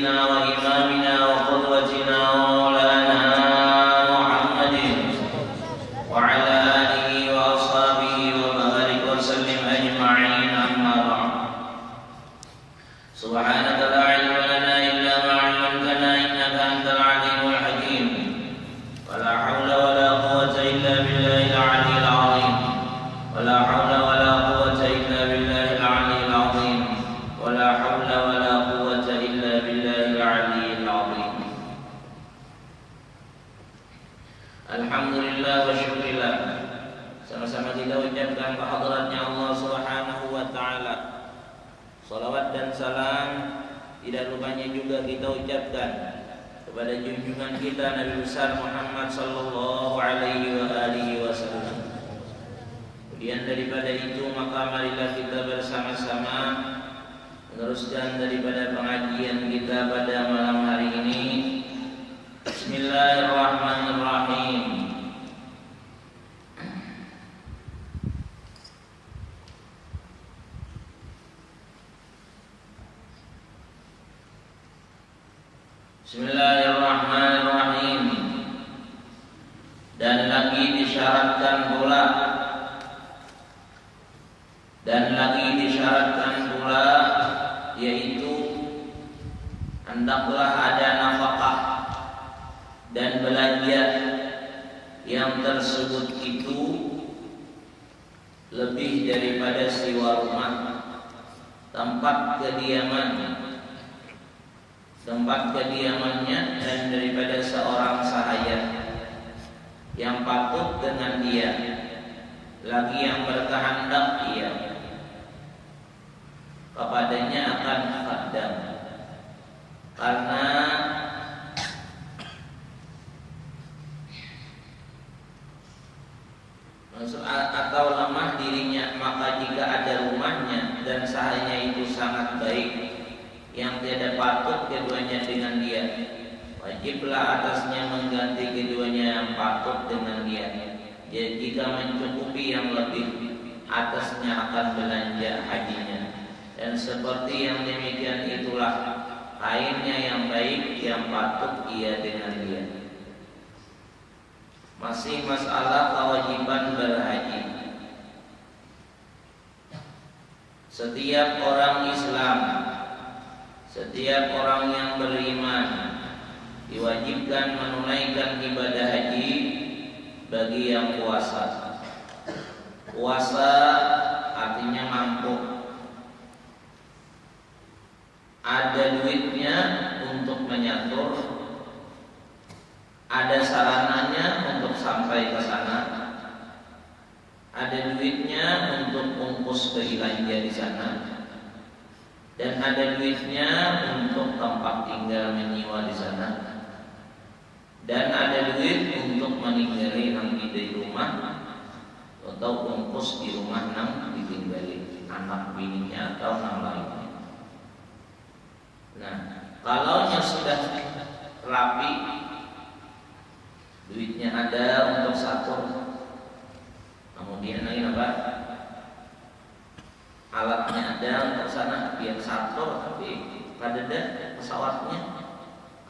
سيدنا وإمامنا وقدوتنا ومولانا محمد وعلى آله وأصحابه وبارك وسلم أجمعين. أما بعد، سبحانك لا علم لنا إلا ما علمتنا إنك أنت العليم الحكيم. ولا حول ولا قوة إلا بالله العلي العظيم. ولا حول ولا قوة إلا بالله العلي العظيم. ولا حول ولا قوة إلا بالله العلي العظيم. Alhamdulillah wa syukurillah. Sama-sama kita ucapkan kehadratnya Allah Subhanahu wa taala. Salawat dan salam tidak lupanya juga kita ucapkan kepada junjungan kita Nabi besar Muhammad sallallahu alaihi wa alihi wasallam. Kemudian daripada itu maka marilah kita bersama-sama meneruskan daripada pengajian kita pada malam hari ini. Bismillahirrahmanirrahim. Bismillahirrahmanirrahim. Dan lagi disyaratkan pula yaitu hendaklah ada nafkah dan belanja yang tersebut itu lebih daripada sewa rumah, tempat kediamannya dan daripada seorang sahaya yang patut dengan dia, lagi yang berkehendak dia kepadanya akan khaddam, karena atau lemah dirinya, maka jika ada rumahnya dan sahanya itu sangat baik yang tidak patut keduanya dengan dia, wajiblah atasnya mengganti keduanya yang patut dengan dia. Jadi jika mencukupi yang lebih, atasnya akan belanja hajinya. Dan seperti yang demikian itulah kainnya yang baik yang patut ia dengan dia. Masih masalah kewajiban berhaji. Setiap orang Islam, setiap orang yang beriman diwajibkan menunaikan ibadah haji bagi yang puasa. Puasa artinya mampu, ada duitnya untuk menyatur, ada sarananya untuk sampai ke sana, ada duitnya untuk ongkos belanja di sana, dan ada duitnya untuk tempat tinggal menyewa di sana, dan ada duit untuk meninggali nanti di rumah atau ongkos di rumah nang ditinggali anak bininya atau nang lainnya. Nah, kalau sudah rapi, duitnya ada untuk satu, kemudian lagi apa? Alatnya ada untuk sana, biar satu, tapi kada ada pesawatnya,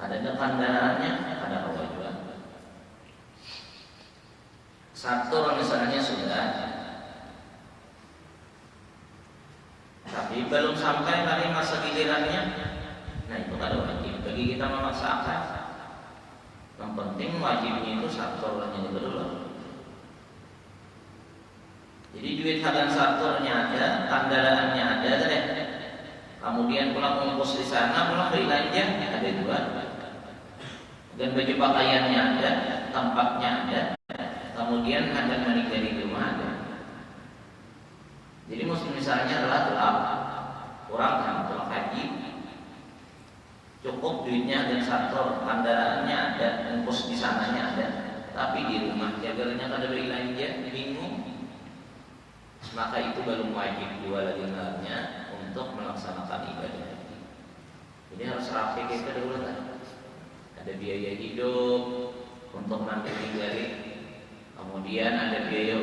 kada ada kendaraannya, kada apa juga. Satu misalnya sudah, tapi belum sampai kali masa gilirannya. Nah itu kada wajib bagi kita memaksakan. Yang penting wajibnya itu saktornya itu dulu. Jadi duit hadan saktornya ada, kendaraannya ada, deh. Kemudian pulang ongkos di sana, pulang belanja ada dua. Dan baju pakaiannya ada, tempatnya ada. Kemudian hadan menikah di rumah ada. Jadi misalnya adalah gelap, kurang kan pulang haji. Cukup duitnya dan saktor, kendaraannya ada, ongkos di sananya ada, tapi di rumah jagarnya kada belanja, bingung. Maka itu belum wajib jual dinarnya untuk melaksanakan ibadah haji. Jadi harus rapi kita dulu kan. Ada biaya hidup untuk nanti tinggali, kemudian ada biaya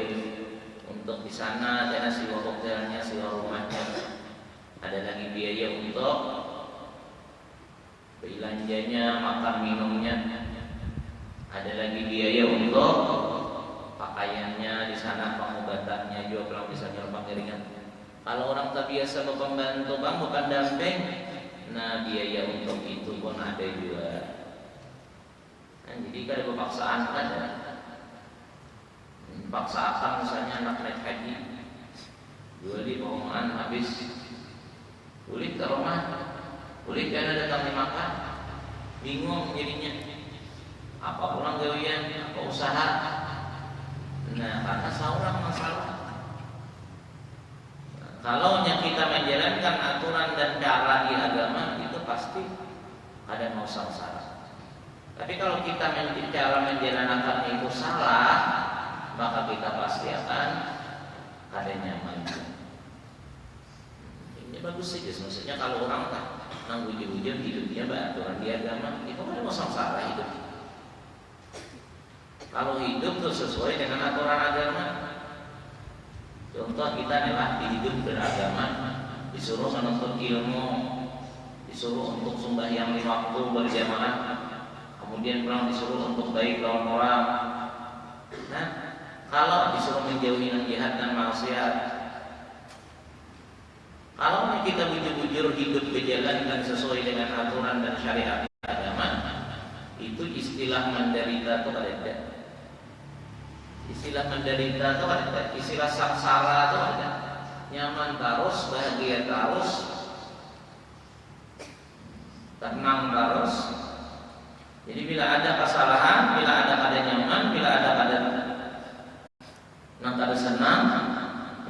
untuk di sana, ada sewa hotelnya, sewa rumahnya, ada lagi biaya untuk belanjanya, makan minumnya, ada lagi biaya untuk pakaiannya di sana, pengobatannya juga kalau misalnya pengeringan. Kalau orang tak biasa pembantu bang, bukan damping, nah biaya untuk itu pun ada juga. Nah, jadi ada kepaksaan ada. Paksakan misalnya anak naik haji, jual di omongan habis, kulit ke rumah, kulit karena datang dimakan, bingung jadinya. Apa pulang gawian, apa usaha? Nah, karena seorang masalah. Kalau kita menjalankan aturan dan cara di agama itu pasti ada mau salah. Tapi kalau kita cara menjalankan itu salah, maka kita pasti akan ada nyaman. Ini bagus saja. Maksudnya kalau orang tak nanggung-nanggung hidupnya beraturan di agama, itu kan ada salah hidup. Kalau hidup itu sesuai dengan aturan agama. Contoh kita adalah hidup beragama, disuruh menuntut ilmu, disuruh untuk sembahyang 5 waktu berjamaah, kemudian pulang disuruh untuk baik lawan orang. Nah, kalau disuruh menjauhi jihad dan maksiat, kalau kita bujur-bujur hidup berjalan dan sesuai dengan aturan dan syariat agama, itu istilah menderita itu ada. Istilah menderita itu ada, istilah saksara itu ada. Nyaman terus, bahagia terus, tenang terus. Jadi bila ada kesalahan, bila ada nyaman, bila ada senang,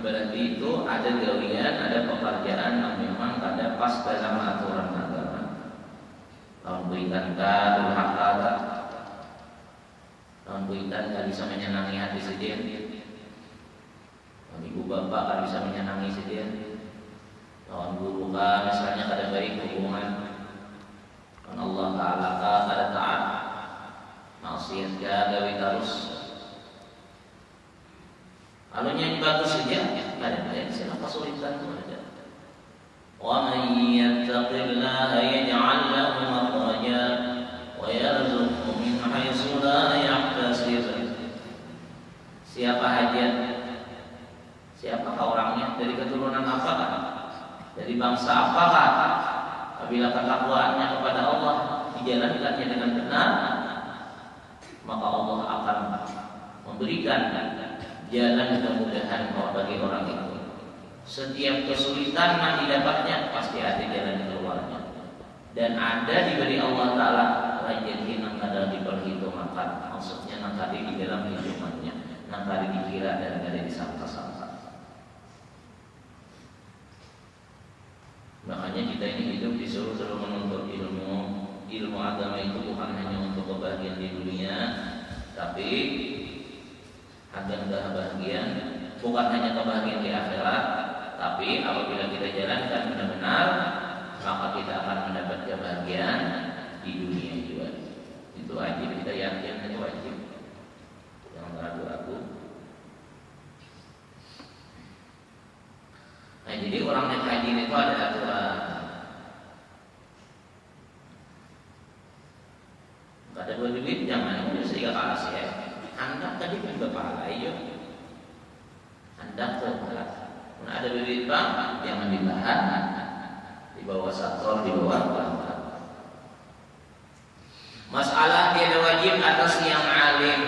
berarti itu ada gawian, ada pekerjaan yang memang ada pas dalam aturan agama. Tahun berikan durhaka, tahun berikan tak bisa menyenangi hati sendiri. Tahun ibu bapak tak bisa menyenangi sendiri. Tahun guru kan misalnya kada baik hubungan. Tahun Allah Taala kada taat, maksiat gawe terus. Kalau nyanyi bagus saja, ada siapa kesulitan itu ada. Wa man yattaqillaha yaj'al lahu makhraja wa yarzuqhu min haitsu la yahtasib. Siapa hajat? Siapakah orangnya? Dari keturunan apakah? Dari bangsa apakah? Apabila ketakwaannya kepada Allah dijalankannya dengan benar, maka Allah akan memberikan jalan kemudahan bagi orang itu. Setiap kesulitan yang didapatnya pasti ada jalan keluarnya. Dan ada diberi Allah Ta'ala rezeki yang ada diperhitungkan. Maksudnya yang tadi di dalam hitungannya, yang tadi dikira dan ada disangka-sangka. Makanya kita ini hidup disuruh terus menuntut ilmu. Ilmu agama itu bukan hanya untuk kebahagiaan di dunia, tapi agar kebahagiaan bukan hanya kebahagiaan di akhirat, tapi apabila kita jalankan benar-benar, maka kita akan mendapat kebahagiaan di dunia juga. Itu wajib, kita yakin itu wajib, jangan ragu-ragu. Nah, jadi orang yang haji itu ada aturan. Kada boleh duit, jangan itu sehingga kalah sih ya. Anda tadi kan bapak ayo, Anda terbalas. Nah, ada duit bang, jangan ditahan, dibawa sator, dibawa apa? Masalah tiada wajib atas yang alim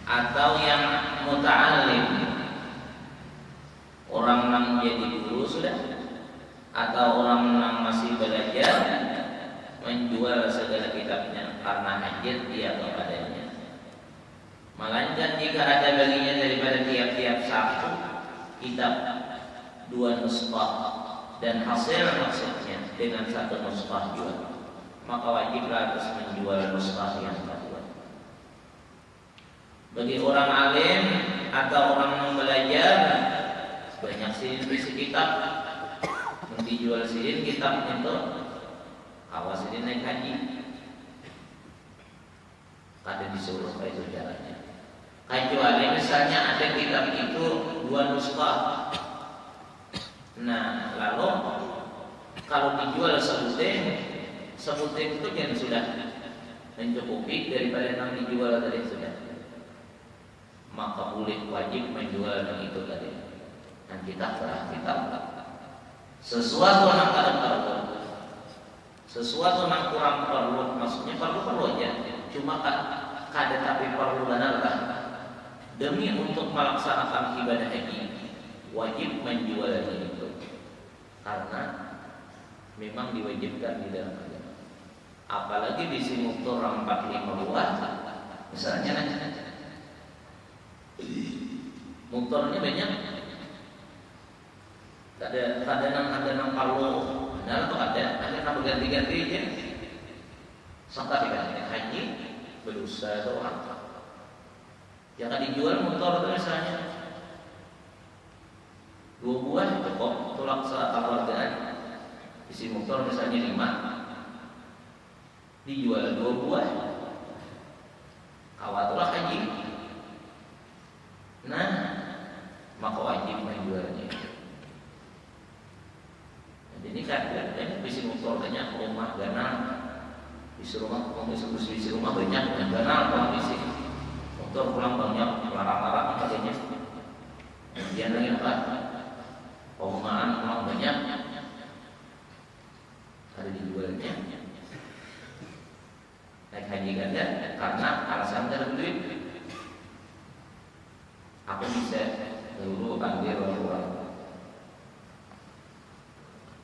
atau yang muta'alim. Orang yang jadi guru sudah, atau orang yang masih belajar menjual segala kitabnya karena hajat dia kepadanya. Melainkan jika ada baginya daripada tiap-tiap satu kitab 2 nuskah dan hasil maksudnya dengan 1 nuskah juga, maka wajiblah harus menjual nuskah yang kedua. Bagi orang alim atau orang yang belajar, banyak sidin isi kitab, dijual sidin kitab itu, awas sidin naik haji, kada disuruh itu caranya. Kecuali misalnya ada kitab itu 2 nuskah. Nah, lalu kalau dijual sebuting itu yang sudah mencukupi daripada yang dijual tadi sudah, maka boleh wajib menjual yang itu tadi. Dan kita sesuatu yang ada perlu, sesuatu yang kurang perlu, maksudnya perlu aja, cuma kada tapi perlu benar demi untuk melaksanakan ibadah haji wajib menjual itu karena memang diwajibkan di dalam agama. Apalagi di sini motor 45 buah misalnya motornya banyak, ada nang palu atau ada berganti-ganti aja sangka tidak haji berusaha atau apa. Yang dijual motor itu misalnya 2 buah cukup untuk keluargaan. Isi motor misalnya 5, dijual 2 buah, kawatulah haji. Nah, maka wajib menjualnya. Jadi ini kan isi motor banyak, rumah ganal, isi rumah banyak, ganal kalau isi motor pulang banyak, larang-larang katanya. Kemudian lagi apa? Perumahan pulang banyak, ada dijualnya. Naik haji kan ya, karena alasan ada duit. Aku bisa dulu panggil orang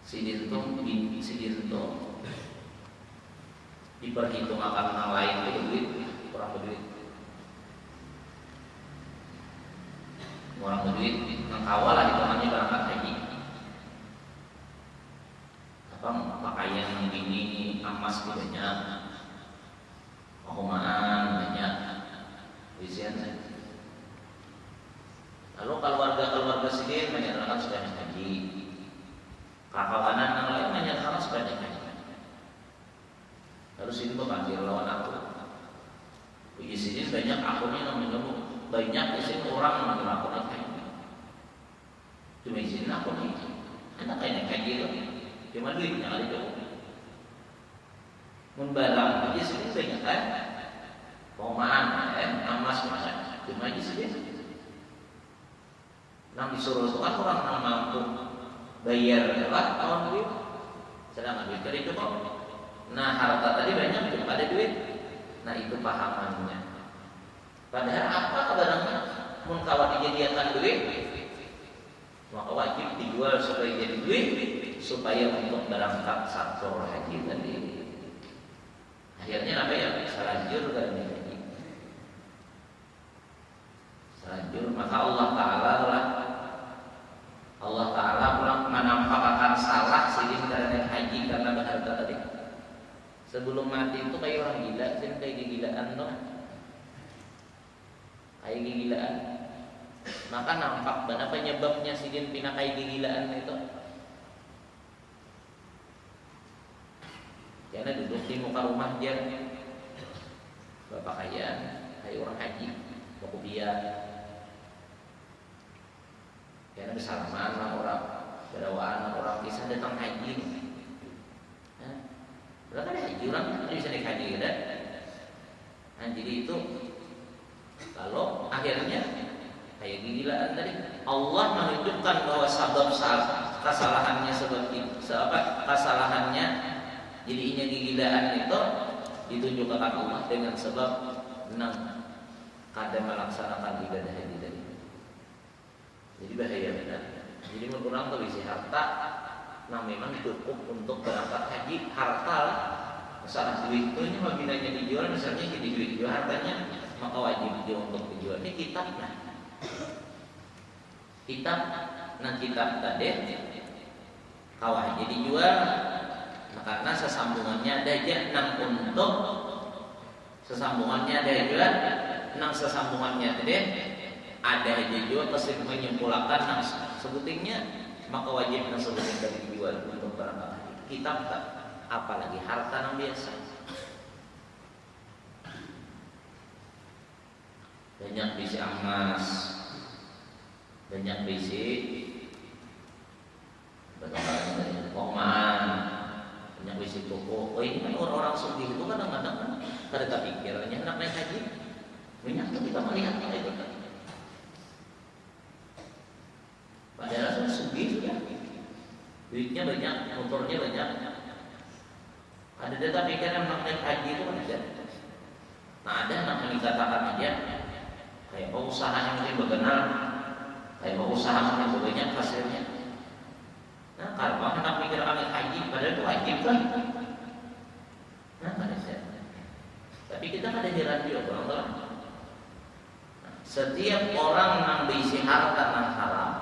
sidintung diperhitungkan hal lain itu duit, kurang duit. Orang berduit mengkawal lah hitungannya berangkat haji. Apa pakaian ini emas banyak, perumahan banyak, isian. Lalu keluarga sendiri menyatakan sudah haji, kawanan yang lain menyatakan sudah haji. Lalu sini berpanggil lawan aku. Di sini banyak akunnya namanya banyak izin orang melakukan haji. Cuma izin aku nih, anak kayak haji itu, cuma duitnya kali itu. Membarang haji sini banyak kan, perumahan, emas macam, cuma izin. Nang disuruh soal orang nang mampu bayar lewat tahun duit, sedangkan duit kali itu kok. Nah harta tadi banyak, cuma ada duit. Nah itu pahamannya. Padahal apa kebarangnya? Mengkawat dijadikan duit, maka wajib dijual supaya jadi duit, supaya untuk berangkat satu haji tadi. Akhirnya apa ya? Salajur kan haji. Salajur, maka Allah Taala pulang menampakkan salah sidin karena haji karena berharga tadi. Sebelum mati itu kayak orang gila, kayak gilaan tuh. Kayak gigilaan, maka nampak dan apa penyebabnya sidin pindah kayak gigilaan itu? Karena duduk di muka rumah dia, bapak kaya, kayak orang haji, mau kuliah, karena bersalaman sama orang, berawaan orang kisah datang haji, berapa ada haji orang bisa naik haji kan? Nah jadi itu. Lalu akhirnya kayak gilaan tadi Allah menunjukkan bahwa kesalahannya kesalahannya jadinya gigilaan itu ditunjukkan Allah dengan sebab kada melaksanakan ibadah haji tadi. Jadi bahaya benar. Jadi menurut tuh isi harta memang cukup untuk berangkat haji, harta lah. Misalnya duit itu ini mabinanya dijual, misalnya jadi duit jual hartanya, maka wajib dia untuk dijual. Ini kitabnya. Kitab tadi kawah jadi dijual, nah, karena sesambungannya ada aja nang untuk sesambungannya ada jual, nang sesambungannya tadi ada aja jual terus menyimpulkan nang sebutingnya, maka wajib nang sebuting dari dijual untuk berangkat. Kitab tak apalagi harta yang biasa. Banyak bisi emas, banyak bisi perumahan, Kada tak pikirnya anak naik haji. Banyak tuh kita melihat itu. Padahal sudah sugih sudah. Duitnya banyak, motornya banyak. Ada data pikiran anak naik haji itu kan ada. Nah ada anak yang dikatakan aja kayak mau usaha yang mungkin berkenal, kayak mau usaha yang banyak hasilnya. Nah kalau anak mikir anak haji, padahal itu wajib kan? Nah ada saya. Tapi kita ada jalan dia orang-orang. Setiap orang yang berisi harta yang haram,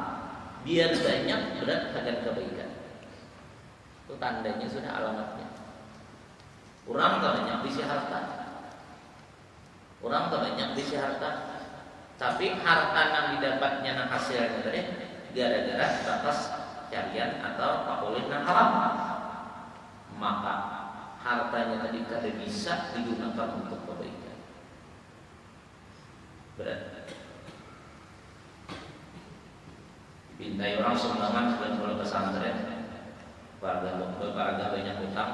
biar banyak berat akan kebaikan. Itu tandanya sudah alamatnya. Orang banyak berisi harta, orang banyak berisi harta, tapi harta yang didapatnya yang hasilnya tadi gara-gara batas carian atau pakolin yang haram, maka hartanya tadi kada bisa digunakan untuk kebaikan. Berat. Pintai orang sumbangan sebelum pulang pesantren, warga banyak hutang.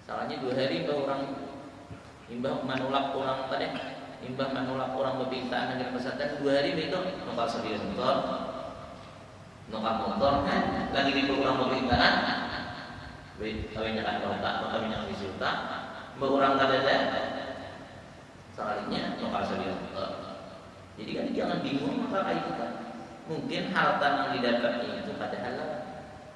Salahnya 2 hari imbah menolak orang tadi, imbah menolak orang berpintaan dengan pesantren 2 hari itu nukar sebiar motor, nukar motor kan, lagi di orang berpintaan, kawinnya kan berhutang, kawinnya kan disuta, berurang kadada. Salahnya nukar sebiar motor. Jadi kan jangan bingung maka itu kan. Mungkin harta yang didapatnya itu pada halal.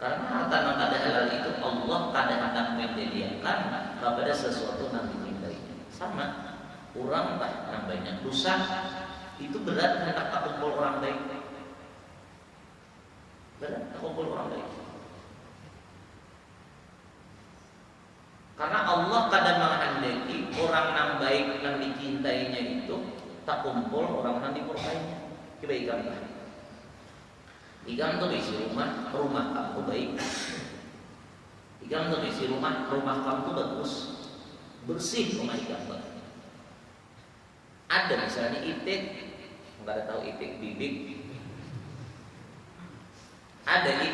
Karena harta yang pada halal itu Allah kadang-kadang menyediakan kepada sesuatu yang dicintainya. Sama orang yang banyak dosa itu berat hendak tak kumpul orang baik. Berat tak kumpul orang baik. Karena Allah kadang menghendaki orang yang baik yang dicintainya itu tak kumpul orang yang dimurkainya. Kebaikan lah. Ikam tuh isi rumah kamu baik. Ikam tuh isi rumah kamu bagus, bersih rumah ikam. Ada misalnya itik, nggak ada tahu itik bibik. Ada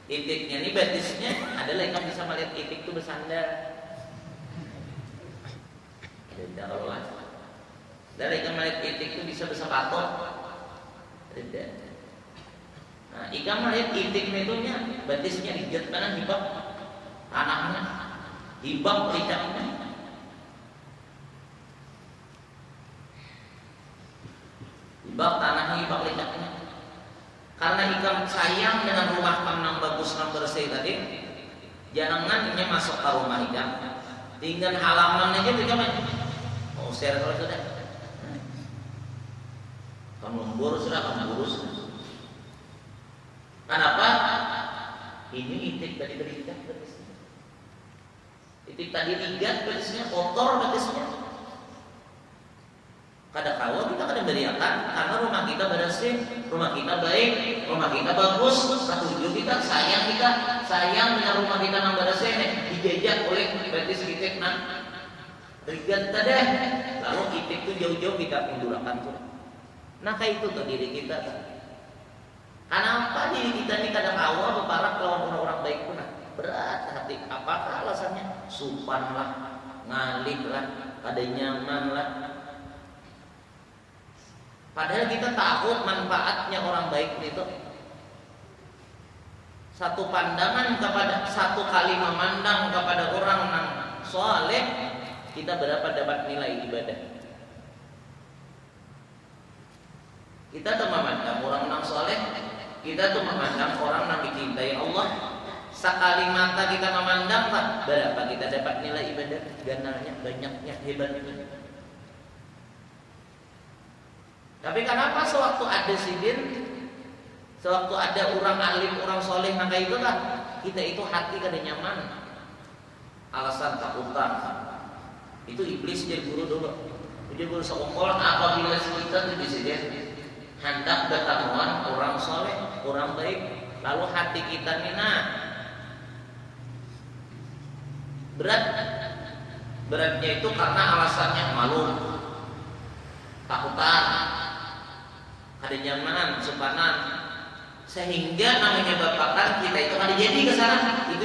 itiknya ini batisnya adalah ikam bisa melihat itik itu bersandar. Tidak kalau lah. Dari ikam melihat itik itu bisa bersepatu. Tidak. Nah, ikam melihat itik itunya, batisnya dijet kanan hibak tanahnya, hibak licaknya. Hibak tanahnya, hibak licaknya. Karena ikam sayang dengan rumah kamu yang bagus yang bersih tadi, jangan ini masuk ke rumah ikam. Tinggal halaman aja ikam mau share kalau sudah. Kamu lembur sudah, kamu burus. Kenapa? Ini itik tadi berikat batisnya. Itik tadi ligat batisnya, kotor batisnya. Kada kawa kita kada beriakan karena rumah kita bersih, rumah kita baik, rumah kita bagus. Setuju kita sayang dengan rumah kita yang bersih nih, dijajak oleh batis itik nan ligat tadi. Lalu itik itu jauh-jauh kita undurakan tuh. Nah kayak itu tuh diri kita. Kenapa diri kita ini kadang awal berparak lawan orang-orang baik pun berat hati. Apakah alasannya? Supan lah, ngalih lah, kada nyaman lah. Padahal kita takut manfaatnya orang baik itu. Satu pandangan kepada, satu kali memandang kepada orang yang soleh, kita berapa dapat nilai ibadah. Kita tuh memandang orang yang soleh, kita tuh memandang orang yang dicintai Allah. Sekali mata kita memandang, Pak, berapa kita dapat nilai ibadah? Ganalnya, banyaknya, hebatnya. Tapi kenapa sewaktu ada sidin, sewaktu ada orang alim, orang soleh, maka itu kan kita itu hati kada nyaman. Alasan takutan. Itu iblis jadi guru dulu. Jadi guru sekongkol apabila kita di sidin hendak bertemuan orang soleh, orang baik, lalu hati kita nina beratnya itu karena alasannya malu, takutan, ada nyaman, sepanan, sehingga namanya menyebabkan kita itu ada jadi ke sana. Itu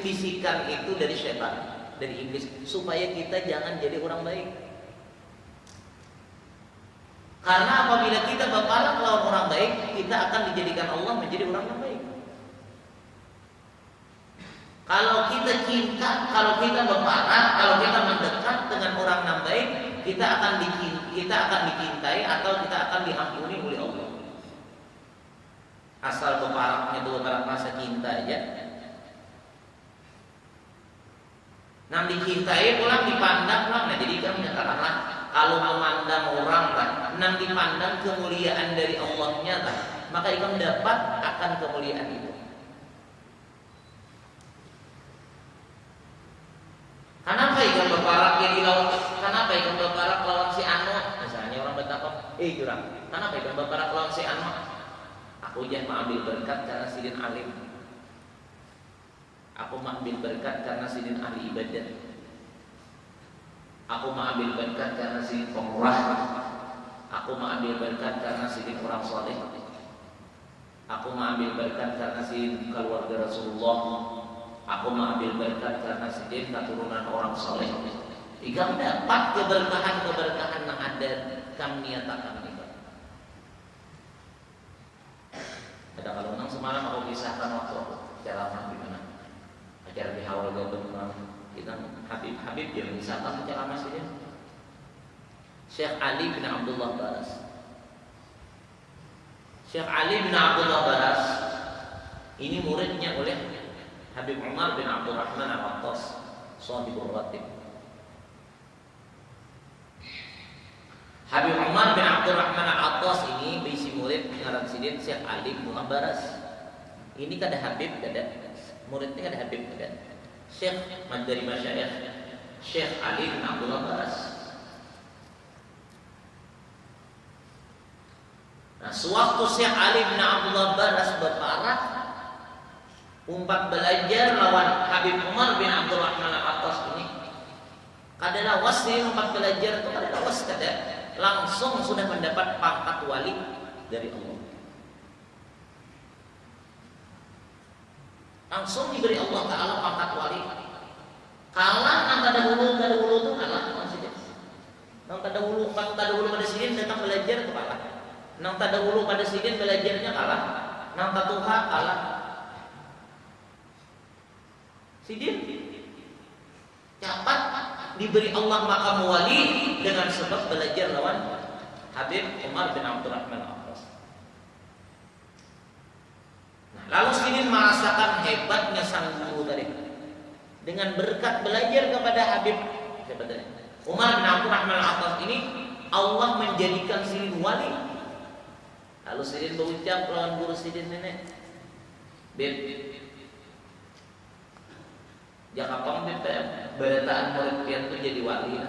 bisikan itu dari setan. dari iblis supaya kita jangan jadi orang baik. Karena apabila kita berparak lawan orang baik, kita akan dijadikan Allah menjadi orang yang baik. Kalau kita cinta, kalau kita berparak, kalau kita mendekat dengan orang yang baik, kita akan dicintai atau kita akan diampuni oleh Allah. Asal berparaknya itu berparak rasa cinta aja. Nah dicintai pulang dipandang pulang. Nah jadi kami katakanlah kalau memandang orang kan, nah dipandang kemuliaan dari Allahnya kan, maka ikam dapat akan kemuliaan itu. Kenapa ikam berparak jadi lawan? Kenapa ikam berparak lawan si Anu? Misalnya orang bertakwa, jurang. Kenapa ikam berparak lawan si Anu? Aku jangan mengambil berkat karena sidin alim. Aku mengambil berkat karena sidin ahli ibadah. Aku mengambil berkat karena sidin pemurah. Aku mengambil berkat karena sidin orang soleh. Aku mengambil berkat karena sidin keluarga Rasulullah. Aku mengambil berkat karena sidin keturunan orang soleh. Ikam dapat keberkahan-keberkahan yang ada kami niatakan itu. Ada kalau nang semalam aku kisahkan waktu ceramah di mana? Acara di Hawal Gabung kita Habib yang mengisahkan ceramah saja. Syekh Ali bin Abdullah Baras. Syekh Ali bin Abdullah Baras ini muridnya oleh Habib Umar bin Abdurrahman Al-Attas, Shahibul Ratib. Habib Umar bin Abdurrahman Al-Attas ini bisi murid ngaran sidin Syekh Ali bin Baras. Ini kada Habib kada muridnya kada Habib kada. Syekh dari masyayikh Syekh Ali bin Abdullah Baras. Nah, sewaktu Syekh Ali bin Abdullah Baras berparak umpat belajar lawan Habib Umar bin Abdurrahman Al-Attas ini, kada lawas nih umpat belajar itu kada lawas kada. Langsung sudah mendapat pangkat wali dari Allah. Langsung diberi Allah Ta'ala pangkat wali. Kalah nang tadahulu itu kalah maksudnya. Nang tadahulu pada sidin datang belajar itu kalah. Nang tadahulu pada sidin belajarnya kalah. Nang tatuha kalah. Sidin cepat diberi Allah makam wali dengan sebab belajar lawan Habib Umar bin Abdurrahman Al-Attas. Nah, lalu sidin merasakan hebatnya sang guru tadi dengan berkat belajar kepada Habib Umar bin Abdurrahman Al-Attas ini, Allah menjadikan sidin wali. Lalu sidin berucap lawan guru sidin nenek, Beb, Jakapang BPM berataan murid pian itu jadi wali.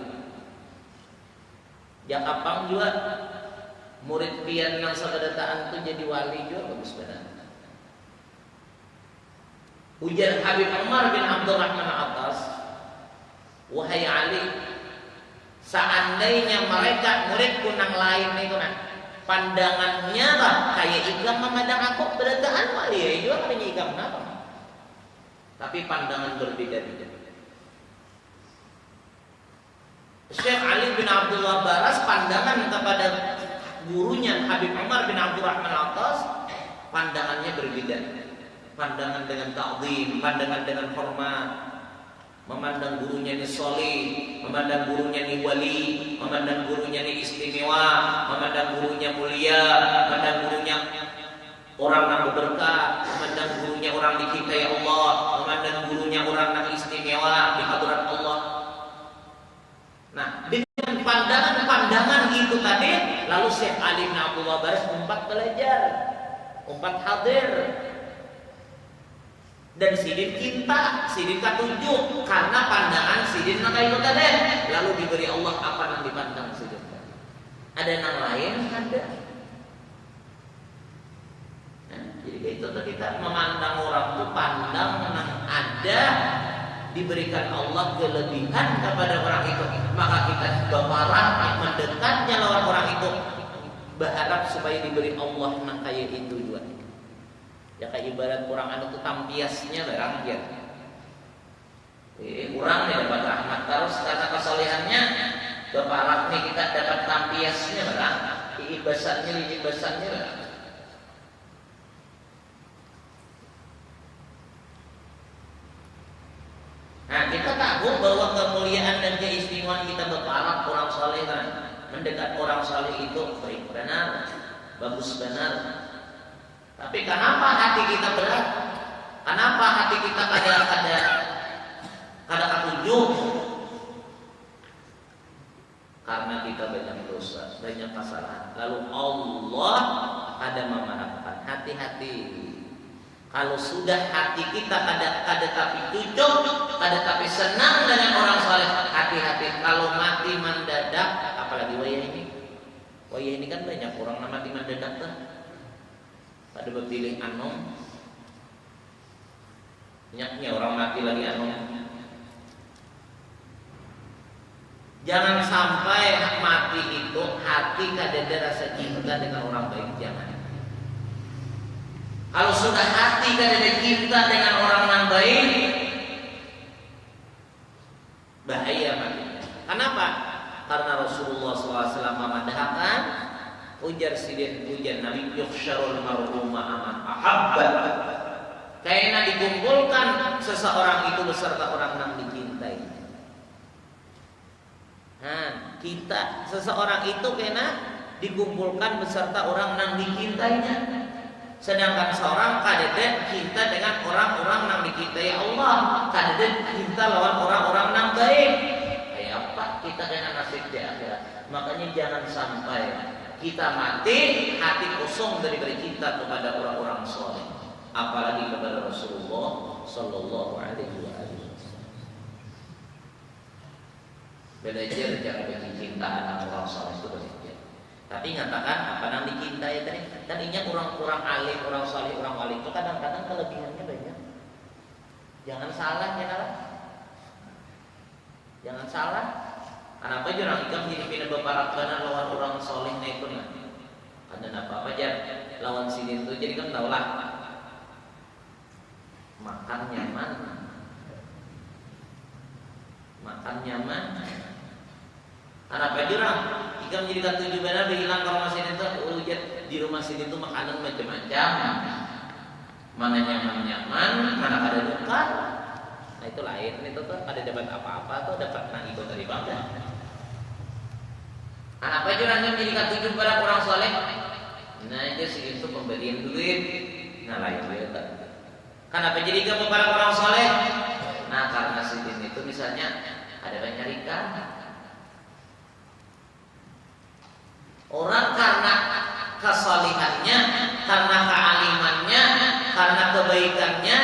Jakapang juga murid pian yang sabadataan itu jadi wali juga bagus benar. Ujar Habib Umar bin Abdurrahman Al-Attas, wahai Ali, seandainya mereka murid kunang lain itu pandangannya lah kayak ikam memandang aku berataan wali ya juga kan ikam kenapa? Tapi pandangan berbeda-beda. Syekh Ali bin Abdullah Baras pandangan kepada gurunya Habib Umar bin Abdurrahman Al-Attas pandangannya berbeda. Pandangan dengan ta'zim, pandangan dengan hormat, memandang gurunya ini soleh, memandang gurunya ini wali, memandang gurunya ini istimewa, memandang gurunya mulia, memandang gurunya orang yang berberkah, memandang gurunya orang dicintai Allah, memandang gurunya orang yang istimewa di hadirat Allah. Nah, dengan pandangan-pandangan itu tadi, lalu Syekh Ali bin Abdullah Baras umpat belajar, umpat hadir. Dan sidin cinta, sidin ketujuh karena pandangan sidin nak itu tadi. Lalu diberi Allah apa yang dipandang sidin. Ada yang lain ada. Jadi itu kita memandang orang itu pandang yang ada, diberikan Allah kelebihan kepada orang itu, maka kita berharap mendekatnya lawan orang itu, berharap supaya diberi Allah yang kayak itu juga. Ya kayak ibarat orang anu itu tampiasnya barang dia. Kurang nih dapat rahmat terus karena kesolehannya beparak nih kita dapat tampiasnya barang ibasannya barang. Nah kita tahu bahwa kemuliaan dan keistimewaan kita beparak orang soleh kan, mendekat orang soleh itu baik benar, bagus benar. Tapi kenapa hati kita berat? Kenapa hati kita kada ketujuh? Karena kita banyak dosa, banyak kesalahan. Lalu Allah ada memarahkan. Hati-hati. Kalau sudah hati kita kada tapi tujuh, kada tapi senang dengan orang saleh, hati-hati. Kalau mati mendadak, apalagi wayah ini. Wayah ini kan banyak orang mati mendadak tuh. Pada berpilih anom. Banyaknya orang mati lagi anom. Jangan sampai mati itu hati kada ada rasa cinta dengan orang baik, jangan. Kalau sudah hati kada ada cinta dengan orang yang baik, bahaya mati. Kenapa? Karena Rasulullah SAW memandahkan ujar Nabi yukhsyarul mar'u ma'aman ahabba. Karena dikumpulkan seseorang itu beserta orang yang dicintai. Nah, seseorang itu kena dikumpulkan beserta orang yang dicintainya. Sedangkan seorang kadang cinta dengan orang-orang yang dicintai Allah, kadang cinta lawan orang-orang yang baik. Kayak apa kita dengan nasib di akhirat? Makanya jangan sampai kita mati hati kosong dari cinta kepada orang-orang soleh, apalagi kepada Rasulullah Sallallahu Alaihi Wasallam. Belajar cara bercinta anak orang soleh itu belajar. Tapi nyatakan apa yang dicintai tadi. Tadinya kurang alim, orang soleh, orang wali itu kadang-kadang kelebihannya banyak. Jangan salah ya lah. Jangan salah. Kenapa orang ikam jadi pindah beparakkan lawan orang soleh itu nih? Ada apa aja lawan sini itu. Jadi kan tahulah makan nyaman. Apa jurang? Jika menjadikan tujuh benar bilang kalau masih itu di rumah sini itu makanan macam-macam. Mana nyaman, mana ada duka. Nah itu lain, itu tuh ada dapat apa-apa tuh dapat nang ikut dari bangga. Apa jurang yang menjadikan tujuh pada orang soleh? Nah itu sih itu pemberian duit. Nah lain itu. Kenapa jadikan kepada orang soleh? Nah karena sidin itu misalnya ada banyak ikan. Orang karena kesalihannya, karena kealimannya, karena kebaikannya,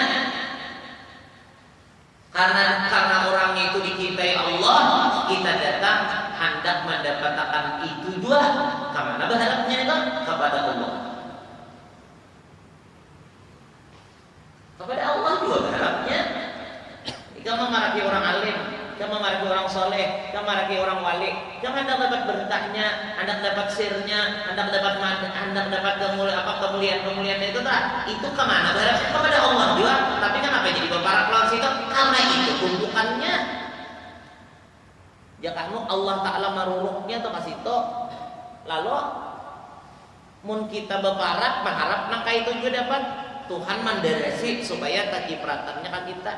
karena orang itu dicintai Allah, kita datang hendak mendapatkan itu juga. Kemana berharapnya itu? Kepada Allah. Kepada Allah juga berharapnya. Jika memarahi orang alim, jika memarahi orang soleh, jika memarahi orang wali, jika anda dapat berkahnya, anda dapat sirnya, anda dapat kemuliaan itu tak? Itu kemana? Berarti kepada Allah juga. Tapi kenapa jadi beberapa lawan situ? Karena itu tumpukannya. Jikamu Allah Taala maruruknya atau kasih itu, lalu mun kita beparat mengharap maka itu juga dapat Tuhan menderesi supaya tak cipratannya kan kita.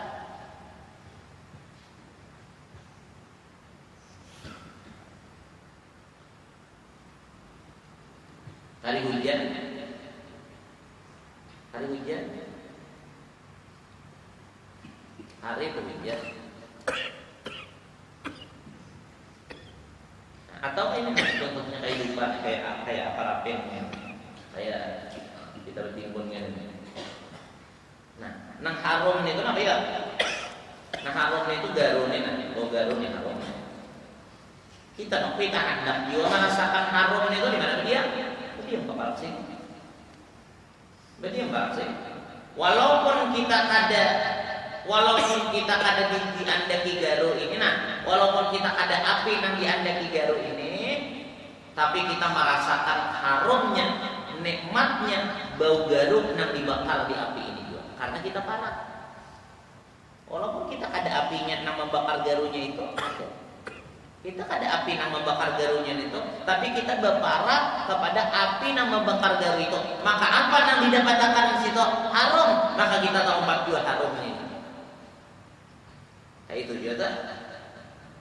Hari hujan, hari penghujan, atau ini contohnya kehidupan kayak apa rapin, kayak kita bertimbunnya. Nah, nang harum itu apa ya? Nah harum itu garune, garune harum. Kita hendak juga merasakan harum itu di mana dia? Diam kepala sih. Berdiam kepala sih. Walaupun kita ada di andaki garu ini, nah, walaupun kita ada api nang di andaki garu ini, tapi kita merasakan harumnya, nikmatnya bau garu nang dibakar di api ini juga. Karena kita parah. Walaupun kita kada apinya nama bakar garunya itu, kita kada api nama bakar garunya itu, tapi kita berparak kepada api nama bakar garu itu. Maka apa yang didapatkan di situ haram, maka kita tahu juga haramnya. Nah, itu juga.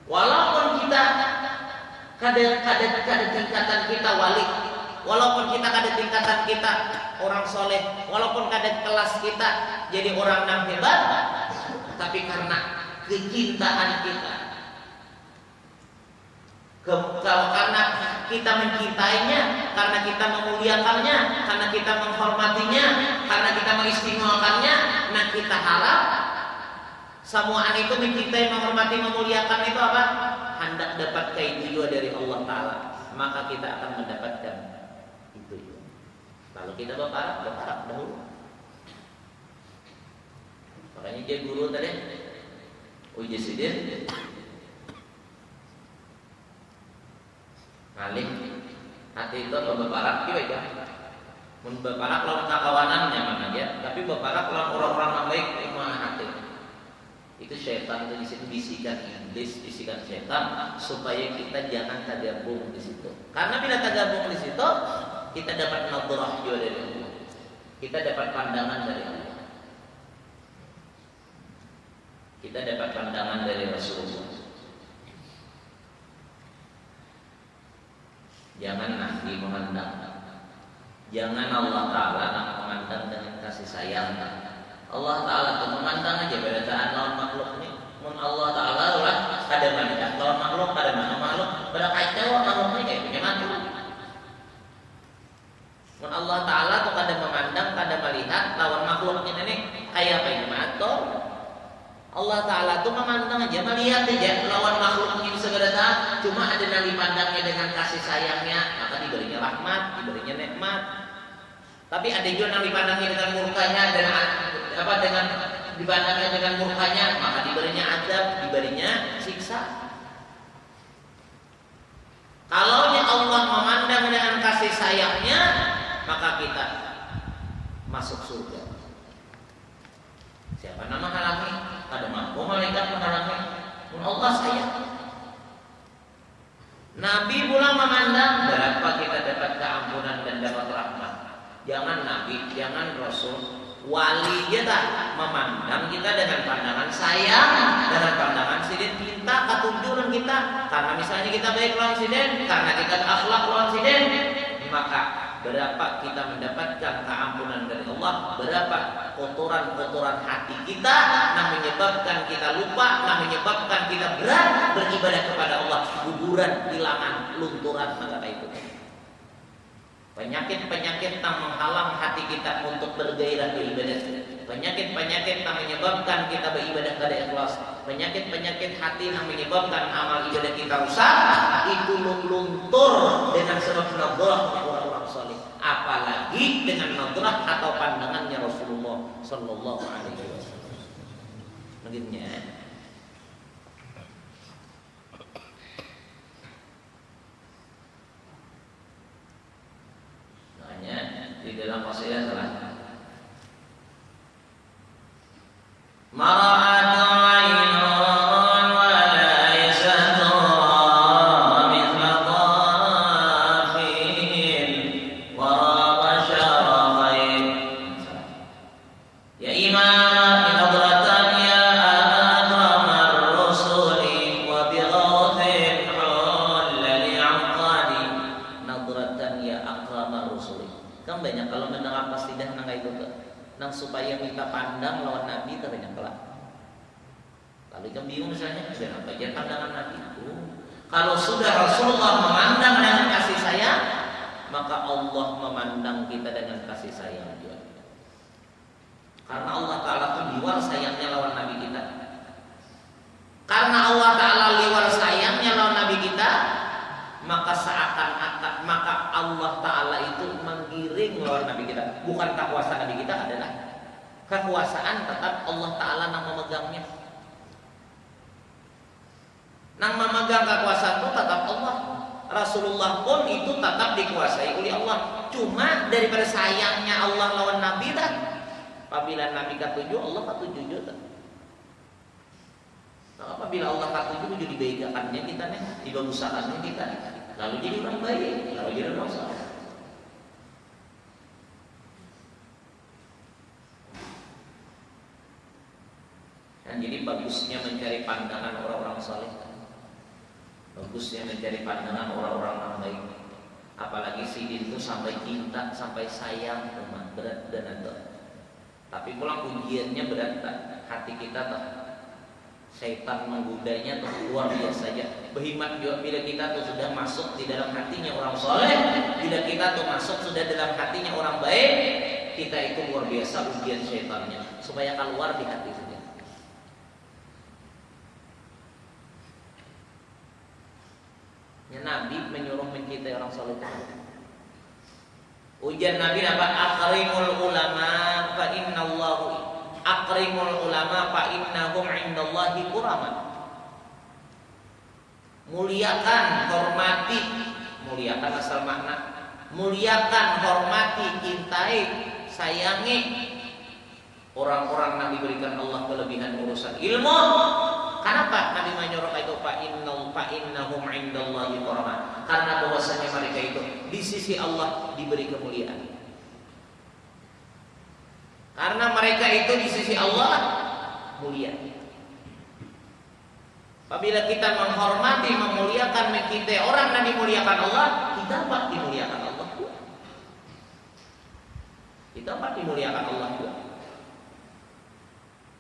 Walaupun kita kada tingkatan kita wali, walaupun kita kada tingkatan kita orang soleh, walaupun kada kelas kita jadi orang yang hebat, tapi karena kecintaan kita, karena kita mencintainya, karena kita memuliakannya, karena kita menghormatinya, karena kita mengistimewakannya, nah kita harap semua itu mencintai, menghormati, memuliakan itu apa? Hendak dapat kaijuan dari Allah Ta'ala, maka kita akan mendapatkan itu. Kalau kita berparak dahulu. Makanya dia guru tadi uji sidin ngalim hati itu berparak juga ya. Mun berparak lawan kawanannya mana dia, tapi berparak lawan orang-orang yang baik mana hati. Itu syaitan itu di situ, bisikan iblis, bisikan syaitan supaya kita jangan tergabung di situ. Karena bila tergabung di situ, kita dapat nadrah juga dari Allah. Kita dapat pandangan dari Allah. Kita dapat pandangan dari Rasulullah. Jangan Nabi memandang, jangan Allah Ta'ala memandang dengan kasih sayang. Allah Ta'ala itu memandang aja bedaan lawan makhluk ini. Mun Allah Ta'ala lah ada mana lawan makhluk, ada mana makhluk, pada kacau makhluk ini kayak punya makhluk. Mun Allah Ta'ala tuh kada memandang, kada melihat lawan makhluk ini kayak apa ini matur. Allah Ta'ala tuh memandang aja, melihat aja lawan makhluk ini segala saat, cuma ada yang dipandangnya dengan kasih sayangnya, maka diberinya rahmat, diberinya nikmat. Tapi ada juga yang dipandangnya dengan murkanya, dan apa dengan dipandangnya dengan murkanya, maka diberinya azab, diberinya siksa. Kalau Allah memandang dengan kasih sayangnya, maka kita masuk surga. Siapa nama halangi? Ada mampu malaikat menghalangi. Allah sayang. Nabi pula memandang berapa kita dapat keampunan dan dapat rahmat. Jangan Nabi, jangan Rasul, wali kita memandang kita dengan pandangan sayang, dengan pandangan sidin cinta, ketunjukan kita. Karena misalnya kita baik lawan sidin, karena kita akhlak lawan sidin, maka berapa kita mendapatkan keampunan dari Allah, berapa kotoran-kotoran hati kita yang menyebabkan kita lupa, yang menyebabkan kita berat beribadah kepada Allah, guguran, hilangan, lunturan, maka itu penyakit-penyakit yang menghalang hati kita untuk bergairah beribadah, penyakit-penyakit yang menyebabkan kita beribadah kada ikhlas, penyakit-penyakit hati yang menyebabkan amal ibadah kita rusak, itu luntur dengan sebab nadrah orang-orang saleh, apalagi dengan nadrah atau pandangannya Rasulullah sallallahu alaihi wasallam. Begininya. Di dalam wasiat salah mara'atu 'ainun wa laysat mithla dhafin wa raba syarafain ya imam hadratan ya akramar rusuli wa bi ghawthin hulali 'aqani nadratan ya akramar rusuli. Kan banyak kalau mendengar qasidah nang itu nang supaya kita pandang lawan Nabi ternyata kelak. Kalau ikan bingung misalnya kenapa aja pandangan Nabi itu. Kalau sudah Rasulullah memandang dengan kasih sayang, maka Allah memandang kita dengan kasih sayang juga. Karena Allah Ta'ala itu liwar sayangnya lawan Nabi kita. Karena Allah Ta'ala liwar sayangnya lawan Nabi kita, maka seakan-akan maka Allah Ta'ala itu menggiring lawan Nabi kita. Bukan kekuasaan Nabi kita adalah kekuasaan tetap Allah Ta'ala yang memegangnya. Yang memegang kekuasaan itu tetap Allah. Rasulullah pun itu tetap dikuasai oleh Allah. Cuma daripada sayangnya Allah lawan Nabi tak. Apabila Nabi ketujuh, Allah ketujuh juga. Nah, apabila Allah katakan jadi baikakannya kita nih, dibagusakannya kita, lalu jadi orang baik, lalu jadi orang saleh. Dan jadi bagusnya mencari pandangan orang-orang saleh, bagusnya mencari pandangan orang-orang yang baik. Apalagi sidin itu sampai cinta, sampai sayang, teman, berat dan ada. Tapi pulang ujiannya berat, hati kita tak. Syaitan menggodanya tuh luar biasa saja. Berhimat juga bila kita tuh sudah masuk di dalam hatinya orang soleh, bila kita tuh masuk sudah dalam hatinya orang baik, kita itu luar biasa ujian syaitannya supaya keluar di hati saja. Ya, Nabi menyuruh mencintai orang soleh. Ujian Nabi apa? Akrimul ulama fa innallahu akrimul ulama fa innahum indallahi kurama. Muliakan, hormati, muliakan asal makna, muliakan, hormati, cintai, sayangi orang-orang yang diberikan Allah kelebihan urusan ilmu. Kenapa Nabi menyuruh itu fa innahum indallahi kurama? Karena bahwasanya mereka itu di sisi Allah diberi kemuliaan. Karena mereka itu di sisi Allah mulia. Apabila kita menghormati, memuliakan, mencintai orang yang dimuliakan Allah, kita dapat dimuliakan Allah juga. Kita dapat dimuliakan Allah juga.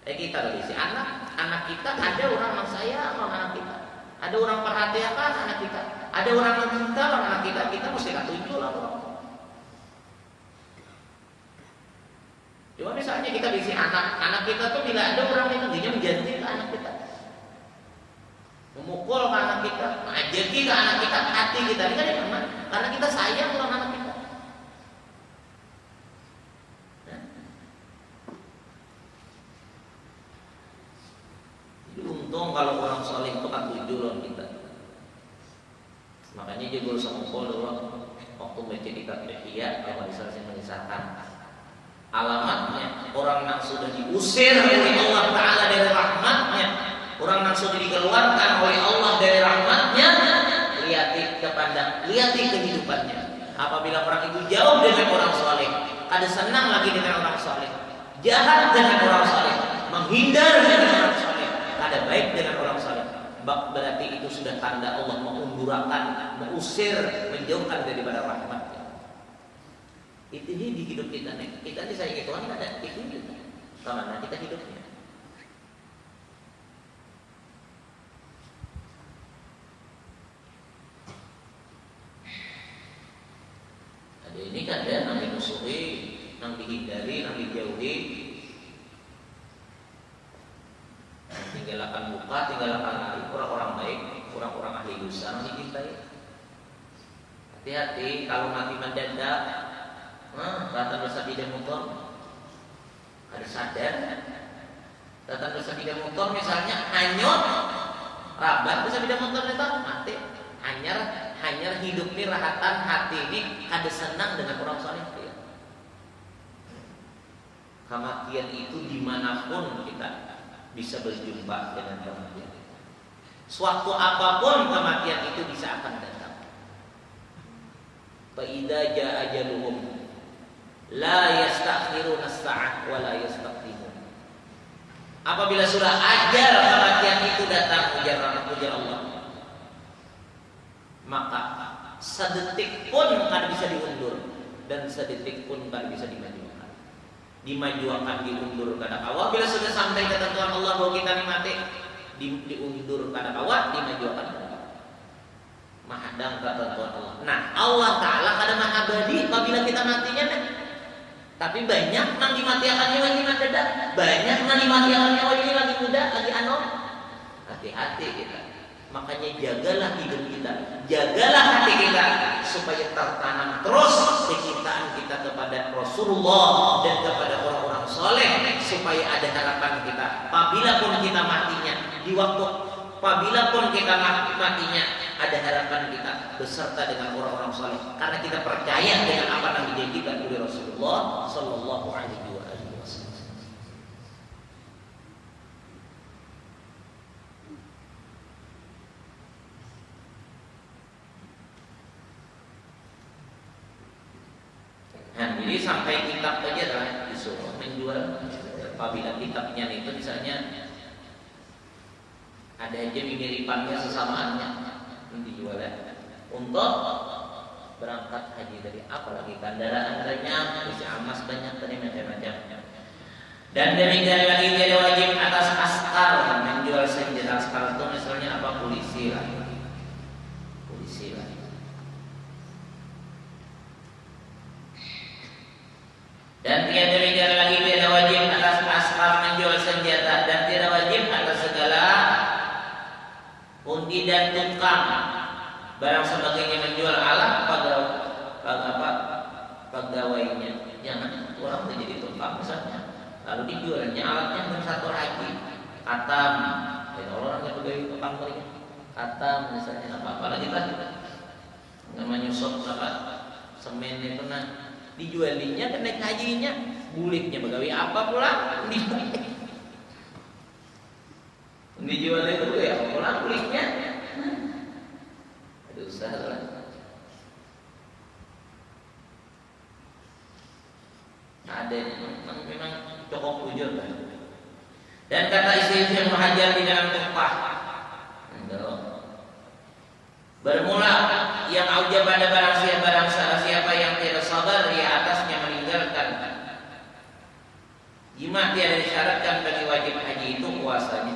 Kita dari si anak kita ada orang yang sayang sama anak kita, ada orang perhatian anak kita, ada orang yang cinta sama anak kita mesti tunjuk lah orang. Cuma misalnya kita bisi anak kita tuh bila ada orang itu dia menjanji ke anak kita, memukul ke anak kita, ngajaki ke anak kita, hati kita ini kan ya, karena kita sayang sama anak kita. Jadi untung kalau orang soleh itu kan tujuh loh kita. Makanya dia guru sama dulu waktu baca di Ihya kalau misalnya mengisahkan alamatnya orang yang sudah diusir oleh Allah Ta'ala dari rahmatnya, orang yang sudah dikeluarkan oleh Allah dari rahmatnya, lihati kehidupannya. Apabila orang itu jauh dengan orang soleh, kada senang lagi dengan orang soleh, jahat dengan orang soleh, menghindar dengan orang soleh, kada baik dengan orang soleh, berarti itu sudah tanda Allah mengundurkan, mengusir, menjauhkan daripada rahmatnya. Itu di hidup kita nih. Kita disayangi Tuhan ada itu juga. Kemana kita hidupnya? Ada ini kan ada yang dimusuhi, yang dihindari, yang dijauhi. Tinggalkan muka, tinggalkan lari. Orang-orang baik, orang-orang ahli dosa yang dicintai. Hati-hati kalau mati mendadak. Datang dosa tidak motor, ada sadar. Datang dosa tidak motor misalnya hanyut, rabat dosa tidak motor itu mati. Hanyar hidup ini rahatan hati ini ada senang dengan orang soleh. Kematian itu dimanapun kita bisa berjumpa dengan kematian. Suatu apapun kematian itu bisa akan datang. Fa idza jaa ajaluhum la yastakhiruna as-sa'ah wa la yastaqdimun. Apabila sudah ajal kematian itu datang ujar Allah, maka sedetik pun kan bisa diundur dan sedetik pun kan bisa dimajukan. Diundur kada kawa. Bila sudah sampai ketentuan Allah bahwa kita mati, diundur kada kawa, dimajukan. Mahadang ketentuan Allah. Nah, Allah Ta'ala kada maha abadi apabila kita matinya nih. Tapi banyak yang dimatiakan nyawa ini mendadak, banyak yang dimatiakan nyawa ini lagi muda, lagi anom. Hati-hati kita. Makanya jagalah hidup kita, jagalah hati kita supaya tertanam terus kecintaan kita kepada Rasulullah dan kepada orang-orang soleh, supaya ada harapan kita. Apabila pun kita matinya di waktu, apabila pun kita matinya ada harapan kita beserta dengan orang-orang soleh, karena kita percaya dengan apa yang dijanjikan oleh Rasulullah Sallallahu Alaihi Wasallam. Nah, jadi sampai kitab aja adalah disuruh menjual. Apabila kitabnya itu misalnya ada aja mimiripannya sesamaannya dijual ya. Untuk berangkat haji tadi, apalagi kendaraan banyak, isi emas banyak tadi macam-macam. Dan demikian lagi tidak wajib atas askar menjual senjata. Askar itu misalnya apa, polisi lah. Dan demikian lagi tidak wajib atas askar menjual senjata, dan tidak wajib atas segala undi dan tukang barang sebagainya menjual alat pegawainya. Jangan orang menjadi tukang misalnya, lalu dijualnya alatnya dengan satu lagi katam, orang yang pegawai tukang kali katam misalnya apa lagi kan namanya nyusut apa semen itu dijualinya ke naik hajinya, buliknya pegawai apa pula dijual itu ya pulang buliknya ada usaha lah. Ada memang cukup ujur kan. Dan kata istri-istri yang muhajir di dalam tumpah bermula yang auja pada barang siapa yang tidak sabar di atasnya meninggalkan jima tiada disyaratkan bagi wajib haji itu puasanya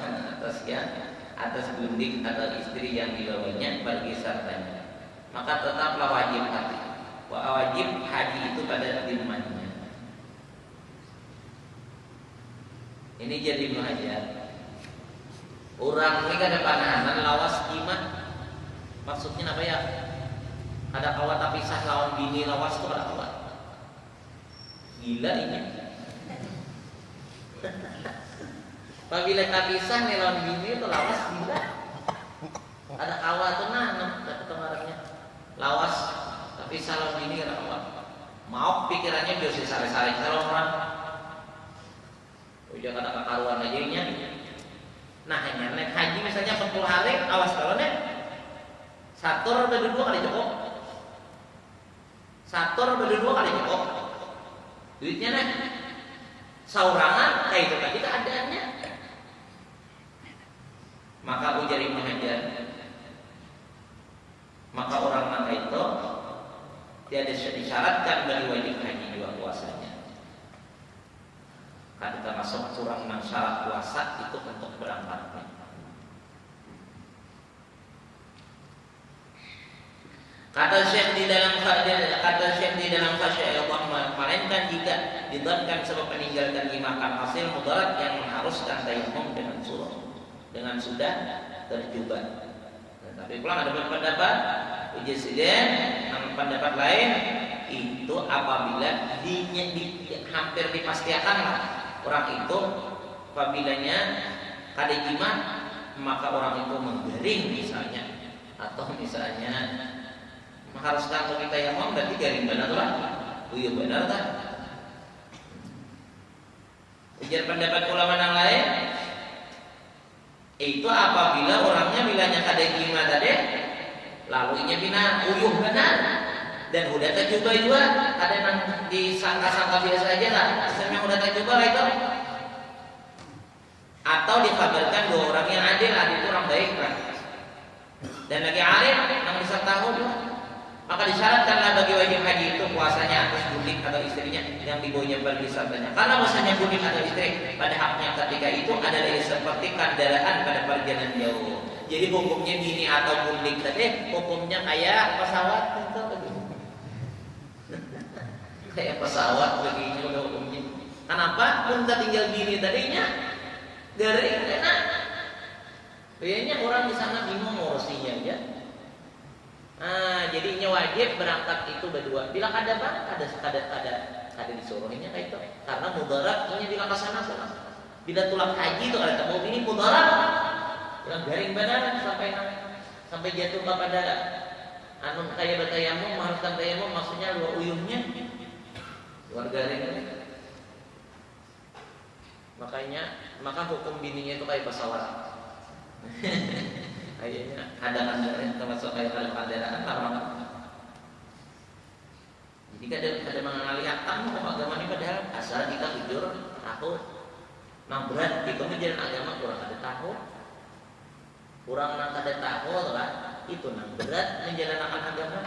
atas gundik atau istri yang dibawanya bagi sartanya, maka tetaplah wajib haji. Wajib haji itu pada dimanya. Ini jadi muhajir. Orang ini kan ada panahanan lawas jima. Maksudnya apa ya? Ada kawat tapi sah lawan bini lawas itu ada kawat. Gila ini. Apabila tak bisa lawan bini itu lawas gila. Ada kawat tuh kata kemarinnya. Lawas tapi sah lawan bini ada kawat. Mau pikirannya biasa sare-sare kalau orang. Udah kata kakaruan aja nya. Nah, hanya naik haji misalnya 40 hari, awas kalau nek satur atau 2 kali cukup. Satur atau 2 kali cukup. Duitnya nek saurangan kayak itu tadi keadaannya. Maka ujari muhajir. Maka orang maka itu tiada disyaratkan bagi wajib haji juga puasanya. Kan termasuk kurang syarat puasa itu untuk berangkatnya. Kata Syekh di dalam Fasya Allah, melainkan jika didankan sebab meninggalkan dimakan hasil mudarat yang mengharuskan tayammum dengan sudah terjubat. Tapi pulang ada pendapat ujiziden, pendapat lain itu apabila hampir dipastikanlah orang itu apabila kada jima, maka orang itu menggaring misalnya, atau misalnya mengharuskan bagi tayammum, berarti garing benar lah. Oh iya benar tak? Ujar pendapat ulama yang lain itu apabila orangnya bilanya kada jima tadi, lalu inya bina uyuh benar dan udah tercoba juga, ada yang disangka-sangka biasa aja lah, misalnya udah tercoba lah itu, atau dikabarkan 2 orang yang adil itu orang baik lah, dan lagi alim yang bisa tahu juga. Maka disyaratkanlah bagi wajib haji itu puasanya atas budik atau istrinya yang dibawanya bagi sartanya. Karena bahasanya budik atau istri pada haknya ketika itu adalah seperti kendaraan pada perjalanan jauh. Jadi hukumnya bini atau budik tadi hukumnya kayak pesawat atau begitu. Kayak pesawat begini udah hukumnya. Kenapa? Pun tinggal bini tadinya garing enak. Kayaknya orang di sana bingung ngurusinya aja. Jadinya wajib berangkat itu berdua. Bila ada bang, ada disuruhnya kayak itu. Karena mudarat ini bila kesana sana. Bila tulang haji itu ada temu ini mudarat. Yang garing benar sampai jatuh kepada anu kayak bertayamum, mengharuskan tayamum, maksudnya luar uyuhnya luar garing. Maka hukum bininya itu kayak pesawat. Kayaknya ada kendaraan termasuk kayak kendaraan lama. Jika ada mengenali akam agama ini padahal asal kita jujur tahu. Nah berat itu menjalan agama kurang ada tahu. Kurang ada tahu lah itu nang berat menjalankan agama.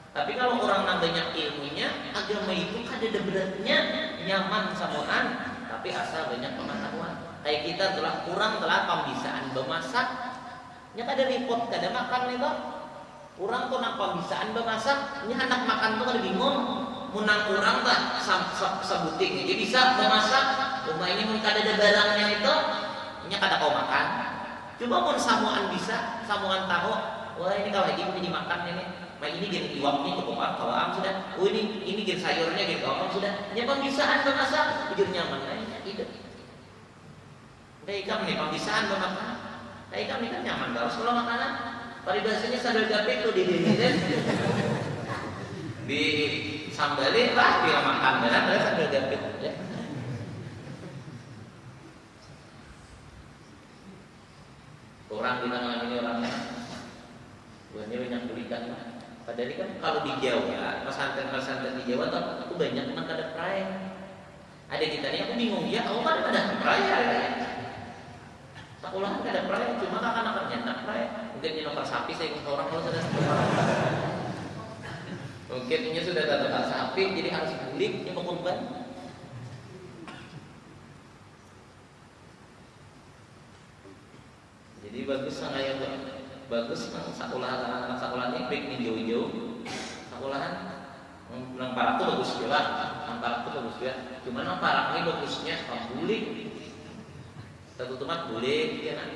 Tapi kalau orang nang banyak ilmunya, agama itu ada beratnya, nyaman samaan, tapi asal banyak pengetahuan. Kayak kita telah kurang pembisaan bemasak. Nya kada repot kada makan itu. Orang tuh nak pembisaan bemasak, nya anak makan tuh kada bingung. Munang orang tak sebuting, jadi bisa bemasak. Rumah ini mun kada ada barangnya itu, nya kada kau makan. Coba pun samuan bisa, samuan tahu. Wah ini kalau lagi mau dimakan ini. Nah ini gen iwaknya cukup kalau sudah. Oh ini gen sayurnya gen bawang sudah. Nya pembisaan bemasak, jujur nyaman kayaknya hidup. Kayak ikan nih pembisaan bemasak. Kayak ikan nih kan nyaman terus kalau makanan. Paribasanya sadar gapit tuh di di sambalin lah dia makan benar terus sadar gapit ya. Orang bilang ini orangnya buahnya banyak belikan lah. Padahal kan kalau di Jawa pesantren di Jawa tuh aku banyak memang kada pray. Ada kita nih aku bingung ya aku kan ada pray ya. Sekolah kada pray cuma akan nyetak pray. Mungkin nyokap sapi saya ikut orang kalau sudah mungkin ini sudah tanda sapi jadi harus bulik yang kurban. Jadi bagus saya bagus sekolahnya baik nih jauh-jauh sekolahan nang parak tuh bagus juga nang parak tuh bagus juga cuman nang parak ini bagusnya bulik satu tempat bulik ya kan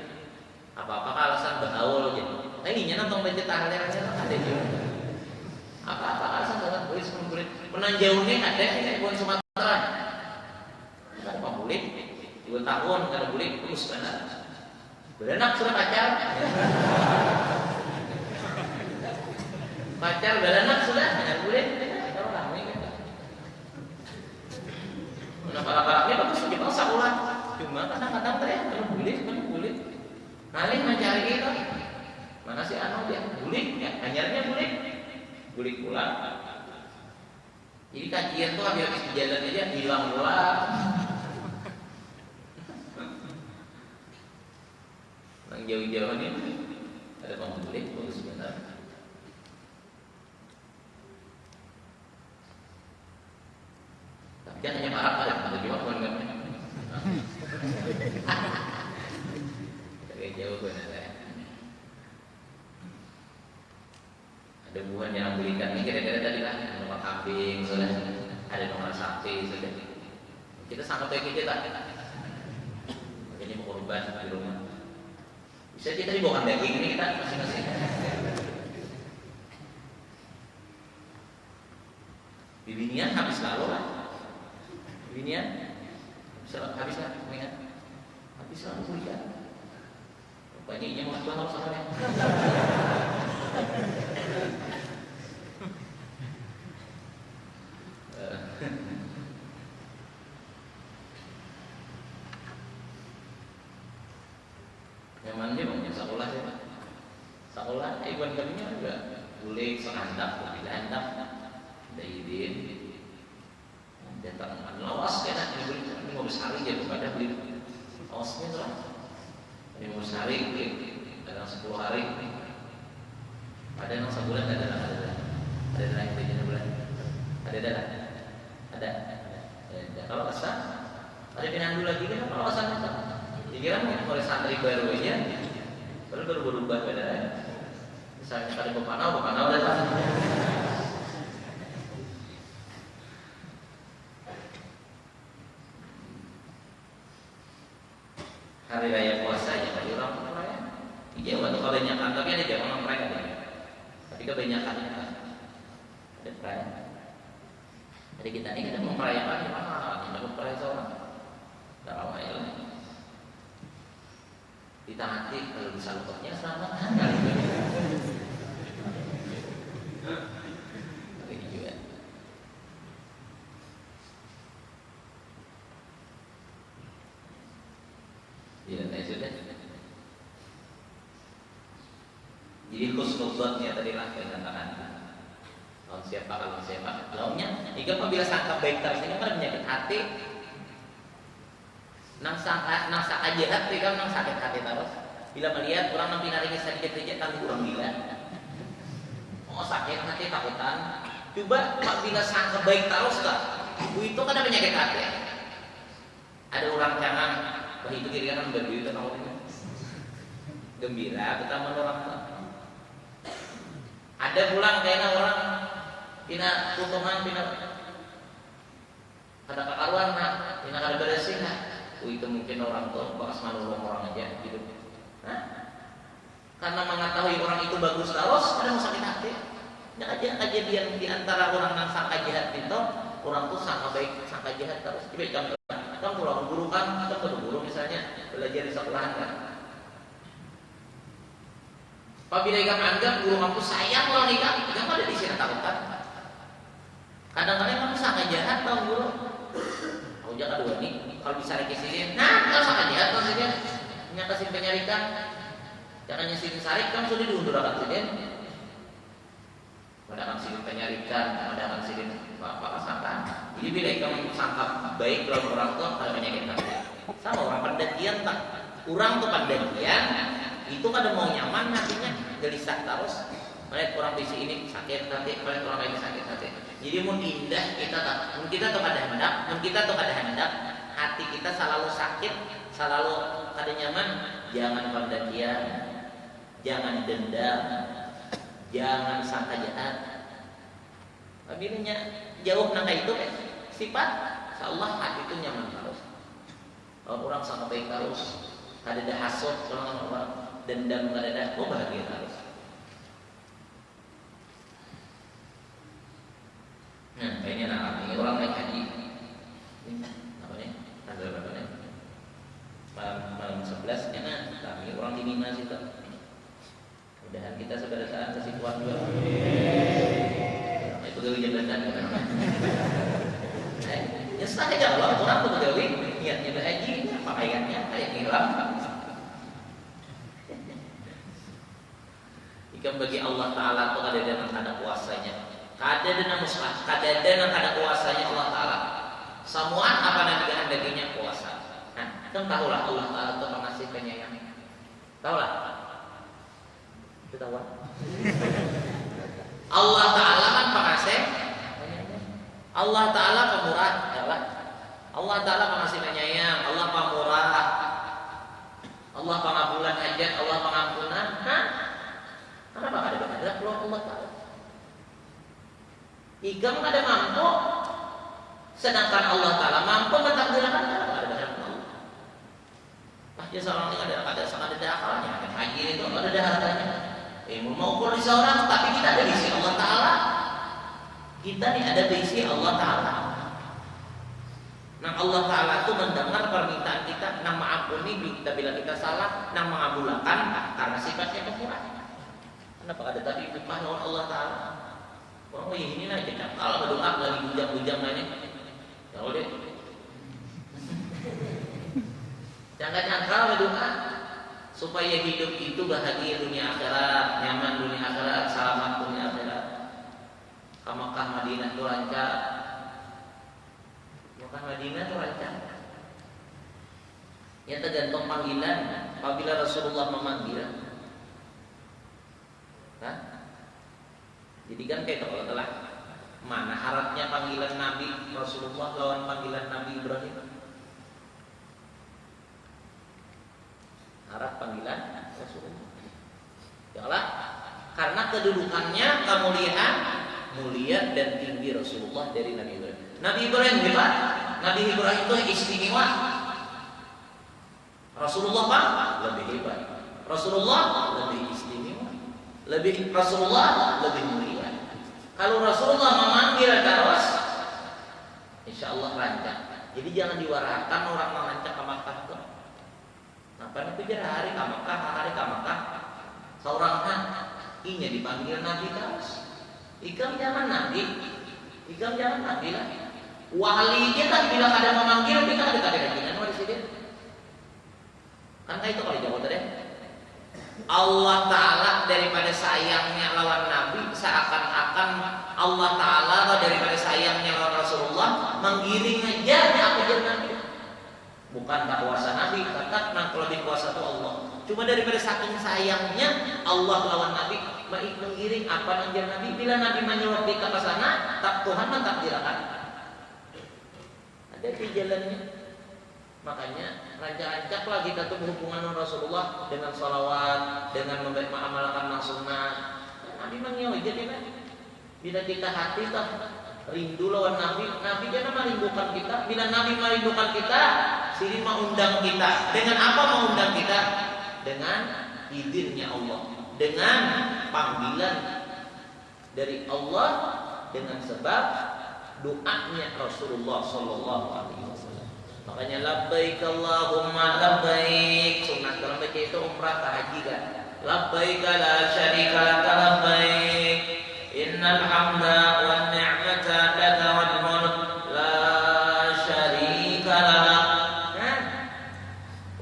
apa-apa alasan bergaul gitu. Nah ininya nonton baca tahlilnya ada juga. Apa-apa alasan sangat boleh menanjaunya ada kayak bukan Sumatera. Ada pembulik 2 tahun kada bulik terus benar. Berenak sudah pacar. Pacar berenak sudah kada bulik. Kalau ramai kan. Para-paranya bagus kita sekolah. Cuma kadang-kadang kada bulik. Kali mencari itu mana sih dia bulik ya hanyarnya bulik pulang. Jadi kajian tuh habis di jalan aja hilang pulang. Nang jauh-jauh ini ada pembulik bagus benar. Tapi kan hanya marah ada juga kan. Jauh benar. Ada buah yang belikan ini kira-kira tadi lah nomor kambing sudah ada nomor sapi sudah kita sangat baik kita makanya mau korban di rumah bisa kita dibawakan daging ini kita masing-masing bibinian habis lalu lah bibinian habis lah mengingat habis lalu kuliah banyaknya mau jual sama dia. Nyaman dia mau sekolah ya. Sekolah ibu kaminya juga boleh seandap, tidak andap, daidin. Datang lawas kan ini mau besar dia kepada beli lawasnya tu lah. Ini mau sehari, dalam 10 hari, ada yang sebulan ada yang tiga bulan, ada. Kalau kesah, ada pinandu lagi kan kalau kesah itu, dikira oleh santri baru aja, baru berubah beda. Misalnya tadi pepanau datang. Hari raya puasa ya bagi orang peraya. Di Jawa itu kebanyakan, tapi ada Jawa orang peraya ada. Tapi kebanyakannya ada peraya. Jadi kita ini kita memperayakan di mana? Kita memperaya seorang. Tidak lama ya. Ditaati kalau bisa luputnya selamat kali. Tapi juga. Ya, sudah. Jadi khusnudzonnya tadi lah saya katakan. Kalau kalau siapa launya jika apabila sangka baik terus ini kan penyakit hati nang sangka jahat kan nang sakit hati terus bila melihat orang nang pinaringi sedikit saja kan kurang gila sakit hati takutan coba apabila sangka baik terus kan itu kan ada penyakit hati ada orang jangan itu kiri kanan berdiri itu gembira betapa orang ada pulang kayaknya orang pina kutungan pina ada kakaruan nak pina kada beresih nak itu mungkin orang tua bakas menolong orang aja gitu karena mengetahui orang itu bagus terus ada mau sakit hati ya aja kejadian di antara orang yang sangka jahat itu orang tuh sangka baik sangka jahat terus coba kamu pulang guru kan kamu guru misalnya belajar di sekolahan kan apabila ikan anggap guru kamu sayang loh nih kan yang ada di sini takut kan kadang-kadang kamu sangat jahat tau guru aku jangan dua nih kalau bisa rekisirin kalau sangat jahat maksudnya nyakasin penyarikan jangan nyesirin sarik kamu sudah diundur akan sidin pada sidin penyarikan pada sidin apa sangka jadi bila kamu sangka baik kalau orang tua ada penyakit sama orang pendakian tak kurang tuh pendakian itu kada mau nyaman hatinya gelisah terus melihat orang bisi ini sakit hati melihat orang lain sakit hati jadi mun indah kita tuh kada hendak hati kita selalu sakit selalu kada nyaman jangan pendakian jangan dendam jangan sangka jahat apabila jauh nang itu sifat insyaallah hati itu nyaman terus kalau orang sangka baik terus kada ada hasud orang dendam kada ada bahagia terus kayaknya ini orang naik haji apa nih ada berapa nih malam 11 nya kami orang di Mina situ mudahan kita sebenarnya kasih tuan juga itu gawe jabatan ya saja kalau orang tuh gawe niatnya berhaji pakaiannya kayak ihram ikan bagi Allah Ta'ala itu kada kuasanya kada kuasanya Allah Ta'ala semua apa yang dikehendakinya kuasa kan tahulah Allah Ta'ala itu pengasih penyayang tahulah itu tahu Allah Ta'ala kan pengasih Allah Ta'ala pemurah Allah Ta'ala pengasih penyayang Allah pemurah Allah pengabulan hajat Allah pengampunan kenapa ada keluar Allah Ta'ala Igam ada mampu sedangkan Allah Ta'ala mampu mentakdirkan ada Allah ya seorang ini ada sangat ada akalnya haji itu ada harganya mau ukur di seorang tapi kita ada di sisi Allah Ta'ala kita nih ada di sisi Allah Ta'ala nah Allah Ta'ala itu mendengar permintaan kita nang mengampuni kita bila kita salah nang mengabulkan karena sifatnya pemurah kenapa ada tadi bukan Allah Ta'ala orang ini aja kalau berdoa lagi bujang-bujang nanya kalau deh jangan nyangkal berdoa supaya hidup itu bahagia dunia akhirat nyaman dunia akhirat selamat dunia akhirat ke Mekah Madinah itu lancar Mekah Madinah itu lancar ya tergantung panggilan apabila Rasulullah memanggil jadi kan kayak kalau telah mana harapnya panggilan Nabi Rasulullah lawan panggilan Nabi Ibrahim harap panggilan Rasulullah yalah karena kedudukannya kemuliaan mulia dan tinggi Rasulullah dari Nabi Ibrahim Nabi Ibrahim hebat Nabi Ibrahim itu istimewa Rasulullah Pak lebih hebat Rasulullah lebih istimewa Rasulullah lebih mulia kalau Rasulullah memanggil terus insya Allah lancar jadi jangan diwarakan orang melancar ke Makkah tuh apa itu hari ke Makkah seorang inya dipanggil Nabi terus ikam jangan Nabi lah wali dia kan bilang ada memanggil dia kan ada keyakinan di sini kan itu kalau Jawa tadi Allah Ta'ala daripada sayangnya lawan Nabi, seakan-akan Allah Ta'ala daripada sayangnya lawan Rasulullah menggiring aja apa aja Nabi. Bukan tak kuasa Nabi, tetap kalau dikuasa itu Allah. Cuma daripada saking sayangnya Allah lawan Nabi, baik menggiring apa nang Nabi. Bila Nabi menyuruh kita ke sana, tak Tuhan mentakdirkan. Ada di jalannya. Makanya rancak-rancaklah kita tuh berhubungan dengan Rasulullah dengan salawat, dengan mengamalkan sunnah. Nabi mengiyawi jadi kan. Bila kita hati tak rindu lawan Nabi, Nabi jangan merindukan kita. Bila Nabi merindukan kita, sini mengundang kita. Dengan apa mengundang kita? Dengan izinnya Allah, dengan panggilan dari Allah, dengan sebab doanya Rasulullah Sallallahu Alaihi Wasallam. Makanya labbaik Allahumma labbaik. Sunat dalam baca itu umrah ke haji kan. Labbaik la syarika laka labbaik. Innal hamda wan ni'mata laka wal mulk la syarika lak.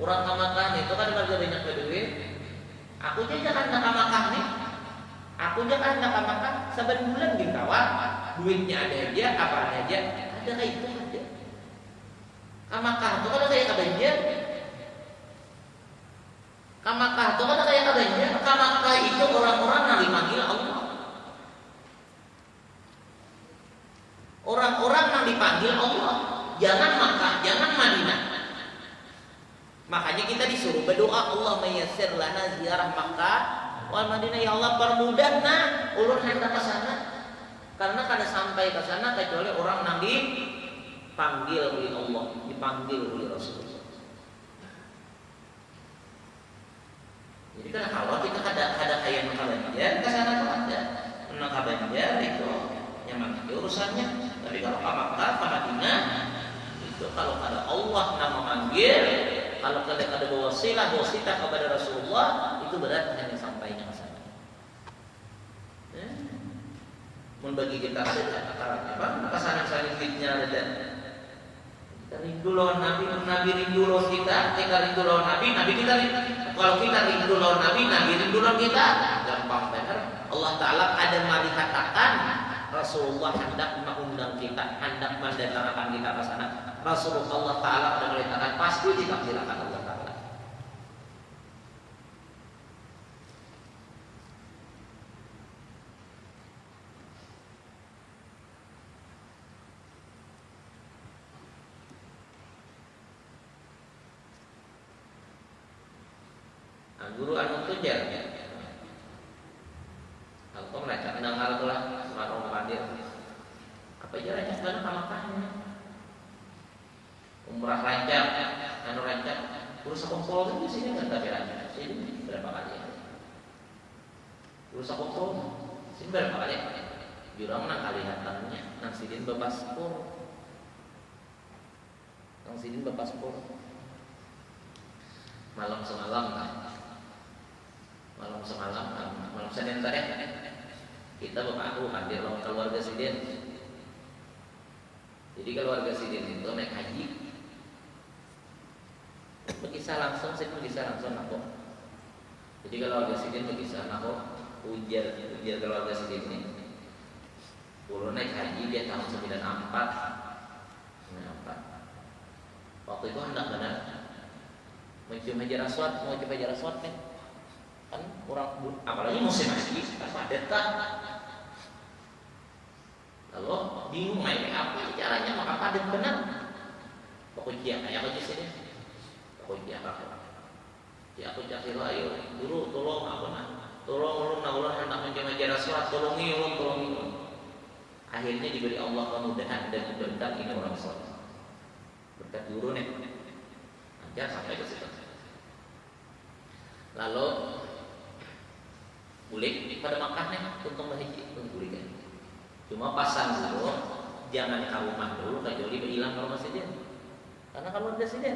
Orang ke Makkah itu kan warga banyak duit. Aku aja kan ke Makkah nih. Aku aja kan ke Makkah saben bulan di kawan. Duitnya ada aja, apa aja. Ada kayak itu aja. Ke Makkah itu kan kayak kebanjir. Ke Makkah itu kan kayak kebanjir. Ke Makkah itu orang-orang yang dipanggil Allah. Orang-orang yang dipanggil Allah. Jangan Makkah, jangan Madinah. Makanya kita disuruh berdoa Allah mayassir lana ziarah Makkah wal Madinah. Ya Allah permudahna ulun hendak ke sana. Karena kada sampai ke sana kecuali orang yang dipanggil oleh Allah, dipanggil oleh Rasulullah. Jadi kan kalau kita ada kayak Banjar ke sana tuh ada. Banjar itu nyaman itu urusannya. Tapi kalau ke Makkah, ke Madinah itu kalau ada Allah yang memanggil, kalau ada wasilah kepada Rasulullah, itu berat hanya sampainya ke sana. Membagi kita ada apa? Kesanan-sanan fitnya ada. Kita rindu lawan Nabi, Nabi rindu lawan kita rindu lawan Nabi kita rindu. Kalau kita rindu lawan Nabi rindu lawan kita. Gampang benar. Allah Ta'ala ada melihatkan Rasulullah hendak mengundang kita, hendak mendatangkan kita ke sana. Rasulullah Allah Ta'ala sudah melihatkan pasti ditakdirkan Allah Ta'ala. Guru anu tujar aku mereka dengar tulah marong pandir apa aja rancak kana kamakahnya umrah rancak anu rancak urus kompol di sini enggak tapi rancak sini berapa kali urus kompol sini berapa kali jurang nang kali hatangnya nang sidin bepaspor malam Senin tadi kita aku hadir lawan keluarga Sidin. Jadi keluarga Sidin itu naik haji berkisah langsung aku. Jadi keluarga Sidin berkisah aku ujar keluarga Sidin ini. Dulu naik haji dia tahun 94. Waktu itu hendak benar mencium Hajar Aswad nih. Kan orang apalagi musim haji kan padat kan. Lalu bingung main apa caranya maka padat benar. Pokoknya kayak apa sih ini? Pokoknya apa? Ya aku cari ayo guru tolong apa nah? Tolong ulun hendak mencium Hajar Aswad, tolongi ulun. Akhirnya diberi Allah kemudahan dan mudah-mudahan ini orang soleh. Berkat guru nih. Ajar sampai ke situ. Lalu boleh pada Makkah nih untung berhaji boleh kan. Cuma pasang dulu jangan ke rumah dulu kecuali hilang kalau masih dia. Karena kalau udah sini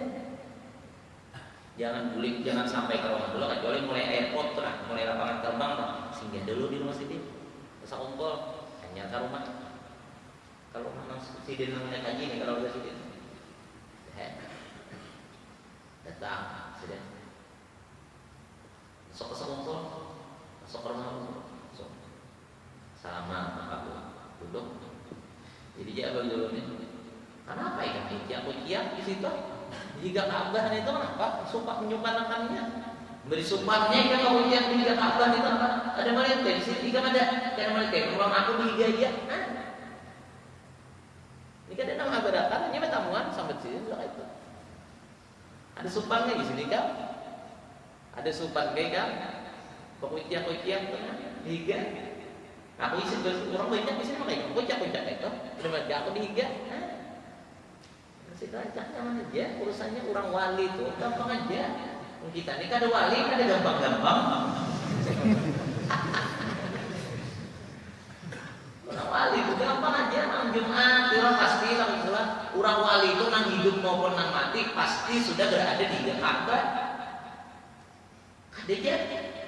jangan sampai ke rumah dulu kecuali mulai airport lah, mulai lapangan terbang lah. Singgah dulu di rumah Sidin. Masa ongkol hanya ke rumah. Kalau memang Sidin namanya haji nih kalau udah Sidin. Datang Sidin. Sok situ. Jika Ka'bah itu apa? Sumpah menyumpahkannya. Beri sumpahnya kan kalau yang tiga Ka'bah itu apa? Ada malaikat di sini, tiga ada malaikat. Kalau aku tiga dia, ini kan ada nama beratan, ini tamuan sampai sini sudah itu. Ada sumpahnya di sini kan? Ada sumpah kayak kan? Pokoknya tiga. Aku isi orang banyak di sini makanya kocak itu. Udah aku tiga. Masih rancangnya mana aja? Urusannya orang wali itu gampang aja. Kita ini kan ada wali, ada gampang-gampang. Orang wali itu gampang aja. Nang Jumat, orang pasti langsung sholat. Orang wali itu nang hidup maupun nang mati pasti sudah berada di Ka'bah. Adanya,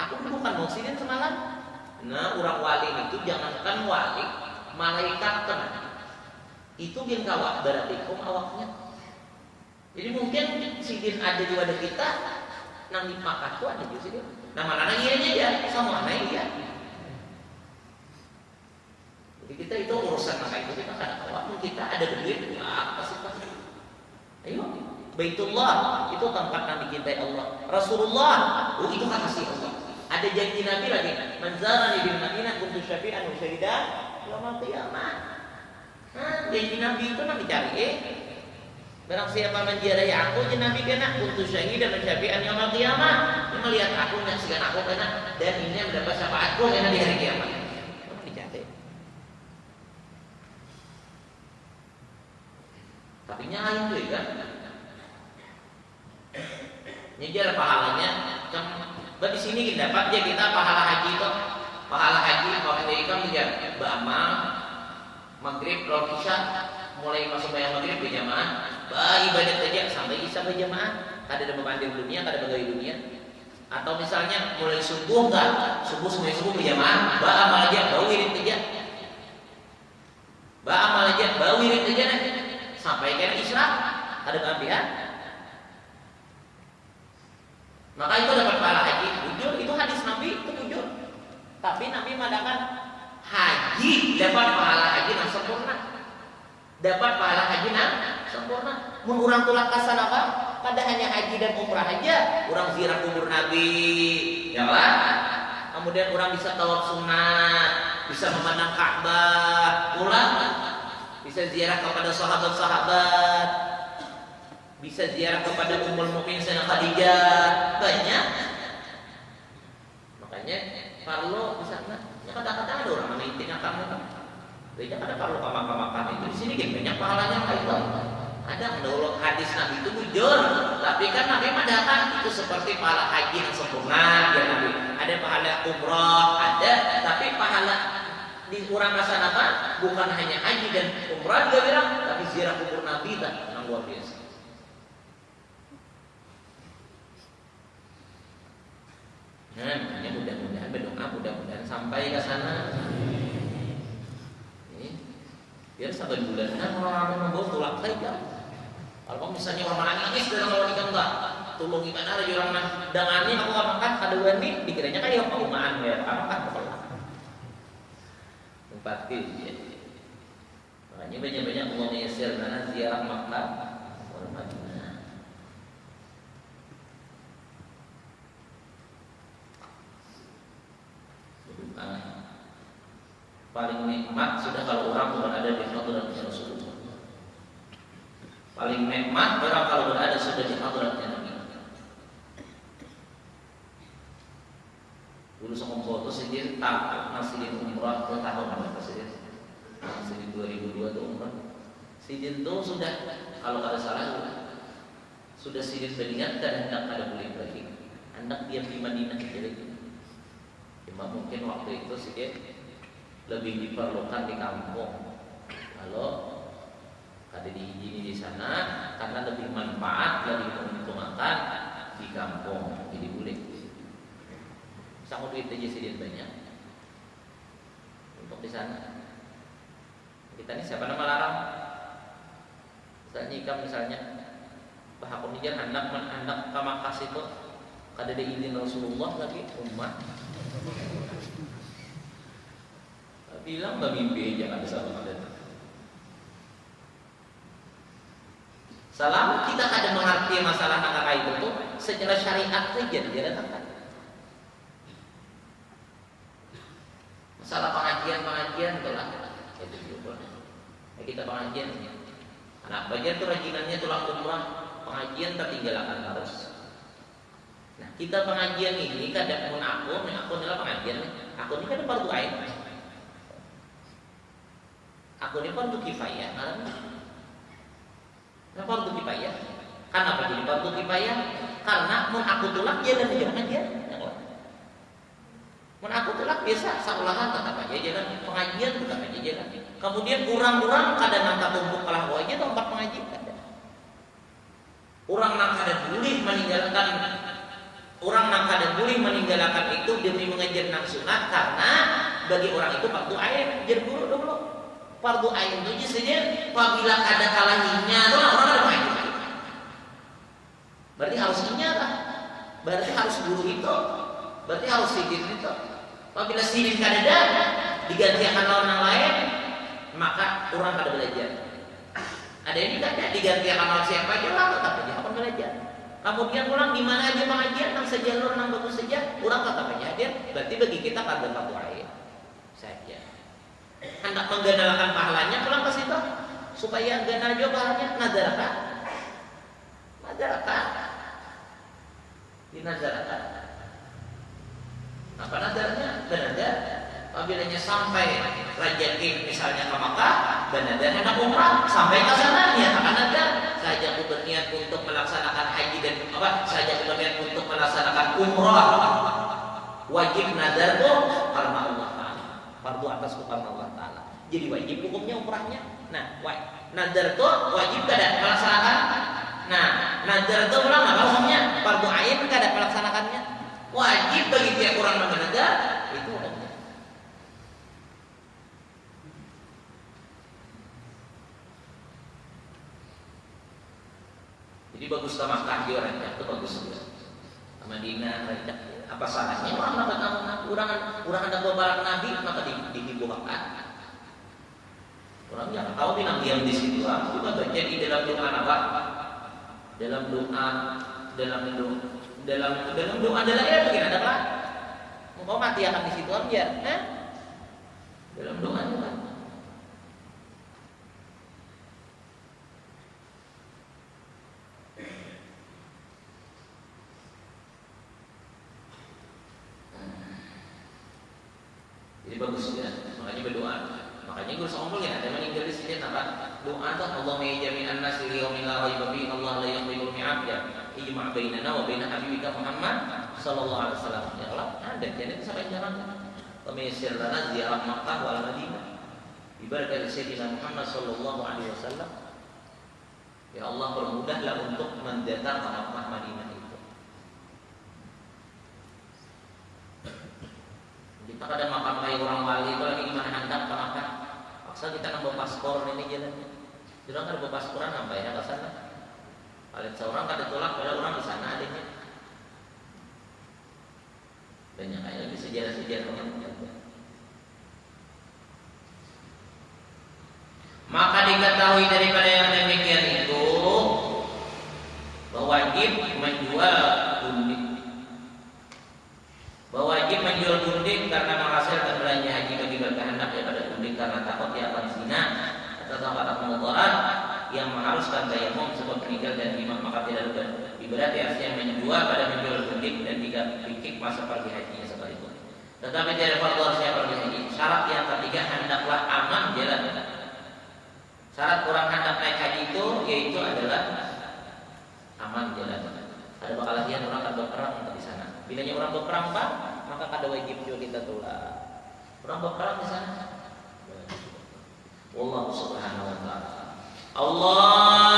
aku bukan muksidin semalam. Nah, orang wali itu jangankan wali, malaikat kan. Itu bin kawak berarti awaknya. Jadi mungkin sidin ada di wadah kita, nang di Makkah tuh ada juga sidin. Nama anak iya aja ya, sama anak iya. Jadi kita itu urusan maka itu kita kadang waktu kita ada duit, apa sih pak? Ayo, Baitullah itu tempat yang dicintai Allah. Rasulullah, itu kan kasih Allah. Ada janji Nabi lagi, manzarani bil Madinah kuntu syafi'an wa syahidan yaumil qiyamah. Janji Nabi itu nanti dicari. Barang siapa menziarahi aku, janji Nabi kena kuntu syahidan wa syafi'an yaumil qiyamah. Dia melihat aku, menyaksikan aku kena dan ini mendapat syafaatku kena di hari kiamat. Dicari. Tapi nyalain tuh kan. Nyejar pahalanya. Di sini kita dapat ya kita pahala haji itu. Pahala haji waktu itu kan dia beramal maghrib lalu isya mulai masuk bayang maghrib berjamaah. Ibadat saja sampai isya berjamaah. Ada bebandir dunia, ada pegawai dunia. Atau misalnya mulai subuh enggak, subuh berjamaah. Amal aja bau wirid saja. Amal aja bau wirid saja sampai kan isya ada keambilan. Maka itu dapat pahala haji. Jujur, itu hadis Nabi itu jujur. Tapi Nabi mengatakan haji dapat pahala haji yang sempurna. Dapat pahala haji yang sempurna. Mun urang tulak kasan apa? Pada hanya haji dan umrah aja. Urang ziarah kubur Nabi, ya kan? Kemudian orang bisa tawaf sunat, bisa memandang Ka'bah, ulang bisa ziarah kepada sahabat-sahabat. Bisa ziarah kepada Ummul Mukminin Sayyidah Khadijah, banyak. Makanya kalau di sana, ya kata-kata ada orang menitinya kamu kan. Banyak ada kalau makam itu di sini banyak pahalanya kayak itu. Ada menurut hadis Nabi itu jujur, tapi kan Nabi mengatakan itu seperti pahala haji yang sempurna ya Nabi. Ada pahala umrah, ada, tapi pahala di kurang rasa apa? Bukan hanya haji dan umrah juga bilang, tapi ziarah kubur Nabi dan yang luar biasa. Nah, makanya mudah-mudahan berdoa, mudah-mudahan sampai ke sana. Biar sampai bulan orang membawa tulak saja. Kalau misalnya orang nangis dalam kalau nikah enggak, tolong ikan ada orang dangani aku makan ada wani dikiranya kan ya paumaan ya, apa kan kepala. Empat ya. Makanya banyak-banyak uang yasir karena ziarah Makkah, orang Madinah. Paling nikmat sudah kalau orang berada di hadratnya Rasulullah. Paling nikmat orang kalau berada sudah di hadratnya Nabi. Dulu sama foto sendiri tak masih di umrah ke tahun apa sih? Masih di 2002 tuh umrah. Sidin tuh sudah kalau ada salah sudah sidin beringatkan hendak ada boleh lagi. Hendak diam di Madinah jadi. Cuma mungkin waktu itu sidin lebih diperlukan di kampung. Kalau ada diizini di sana karena lebih manfaat, lebih menguntungkan di kampung. Jadi boleh. Sangat duit aja sedikit banyak untuk di sana. Kita ini siapa nama larang? Misalnya ikam misalnya bahakun nijar hendak kamakas itu kada ada izin Rasulullah lagi umat. Bilang mbak mimpi aja ada sama ada. Selama kita ada mengerti masalah nafkah itu secara syariat saja dia datangkan. Masalah pengajian itulah itu juga. Kita pengajian. Anak bagian itu rajinannya tulang umrah, pengajian tertinggalkan terus. Nah, kita pengajian ini kadang pun aku adalah pengajian. Aku ini kan fardu ain. Aku ini fardu kifayah. Nah, fardu kifayah. Kenapa jadi fardu kifayah? Karena mun aku tulak jalan aja pengajian. Mun aku tulak biasa saulahan tetap aja jalan, pengajian tetap aja jalan. Kemudian orang-orang kadang nangka tumpuk kalah aja tempat pengajian ada. Orang nangka dan boleh meninggalkan itu demi mengejar nang sunat karena bagi orang itu fardu ain. Jadi dulu fardu ain itu saja apabila ada kalahnya tuh orang ada pengajian. Berarti harus ingat, berarti harus guru itu, berarti harus sidin itu. Apabila sidin kada digantikan orang lain, maka orang kada belajar. Ada ini kada digantikan orang siapa aja lah tetap aja akan belajar. Kemudian orang di mana aja pengajian nang sejalur nang bagus saja, orang tetap aja hadir. Berarti bagi kita kada fardu ain saja. Hendak menggandakan pahalanya, pulang ke situ supaya gandal juga pahalanya nazarkan. Dinazarkan. Apa nazarnya? Bernazar. Apabila sampai rajin misalnya ke Makkah, bernazar hendak umrah sampai ke sana akan nazar. Saya aku berniat untuk melaksanakan haji dan saya aku berniat untuk melaksanakan umrah. Wajib nazar tuh karena Allah Taala. Fardu atasku karena Allah Taala. Jadi wajib hukumnya umrahnya. Nah, nazar tuh wajib kada melaksanakan. Nah, nazar itu ulang apa hukumnya? Fardu ain kada melaksanakannya. Wajib bagi tiap orang yang bernazar itu hukumnya. Jadi bagus sama kaki orangnya itu bagus juga. Madinah rancak apa salahnya orang dapat orang ada beberapa nabi maka dibukakan. Orang yang tahu bilang diam di situ juga baca di dalam doa apa? Dalam doa adalah ya begini ada apa? Engkau mati akan di situ aja, dalam doa juga. Jadi bagus ya, makanya berdoa. Makanya gue sombong ya, ada meninggal di sini apa? Doa tuh Allahumma jami'an nas li yaumin la raiba fihi Allah la yaqbilu mi'ad ya ijma' bainana wa bain habibika Muhammad sallallahu alaihi wasallam. Ya Allah, ada jadi sampai jalan. Pemisir lana ziarah Makkah wal Madinah. Ibarat Sayyidina Muhammad sallallahu alaihi wasallam. Ya Allah, permudahlah untuk mendatar ke Makkah Madinah itu. Kita kadang makan kayak orang wali itu lagi gimana hendak ke Makkah. Paksa kita nambah paspor ini jalannya. Sudah kan ada pasporan nambah ya ke sana. Paling seorang kada tolak pada orang di sana adanya. Banyak kayak lagi sejarah-sejarah yang maka diketahui daripada yang demikian itu bahwa wajib menjual gundik. Bahwa wajib menjual gundik karena menghasilkan belanja haji bagi berkehendak daripada gundik karena takut dia akan zina atau takut mudarat yang mengharuskan tayamum sebab meninggal dan imam maka tidak lupa. Ibarat artinya menjual pada menjual gundik dan tidak fikih masa pergi hajinya sekalipun. Tetapi tidak fardu harusnya pergi haji. Syarat yang ketiga hendaklah aman jalan. Syarat orang hendak naik haji itu yaitu adalah aman jalan. Ada bakalahian orang akan berperang di sana. Bilanya orang berperang Pak, maka kada wajib juga kita tolak. Orang berperang di sana. Wallahu subhanahu wa ta'ala. Allah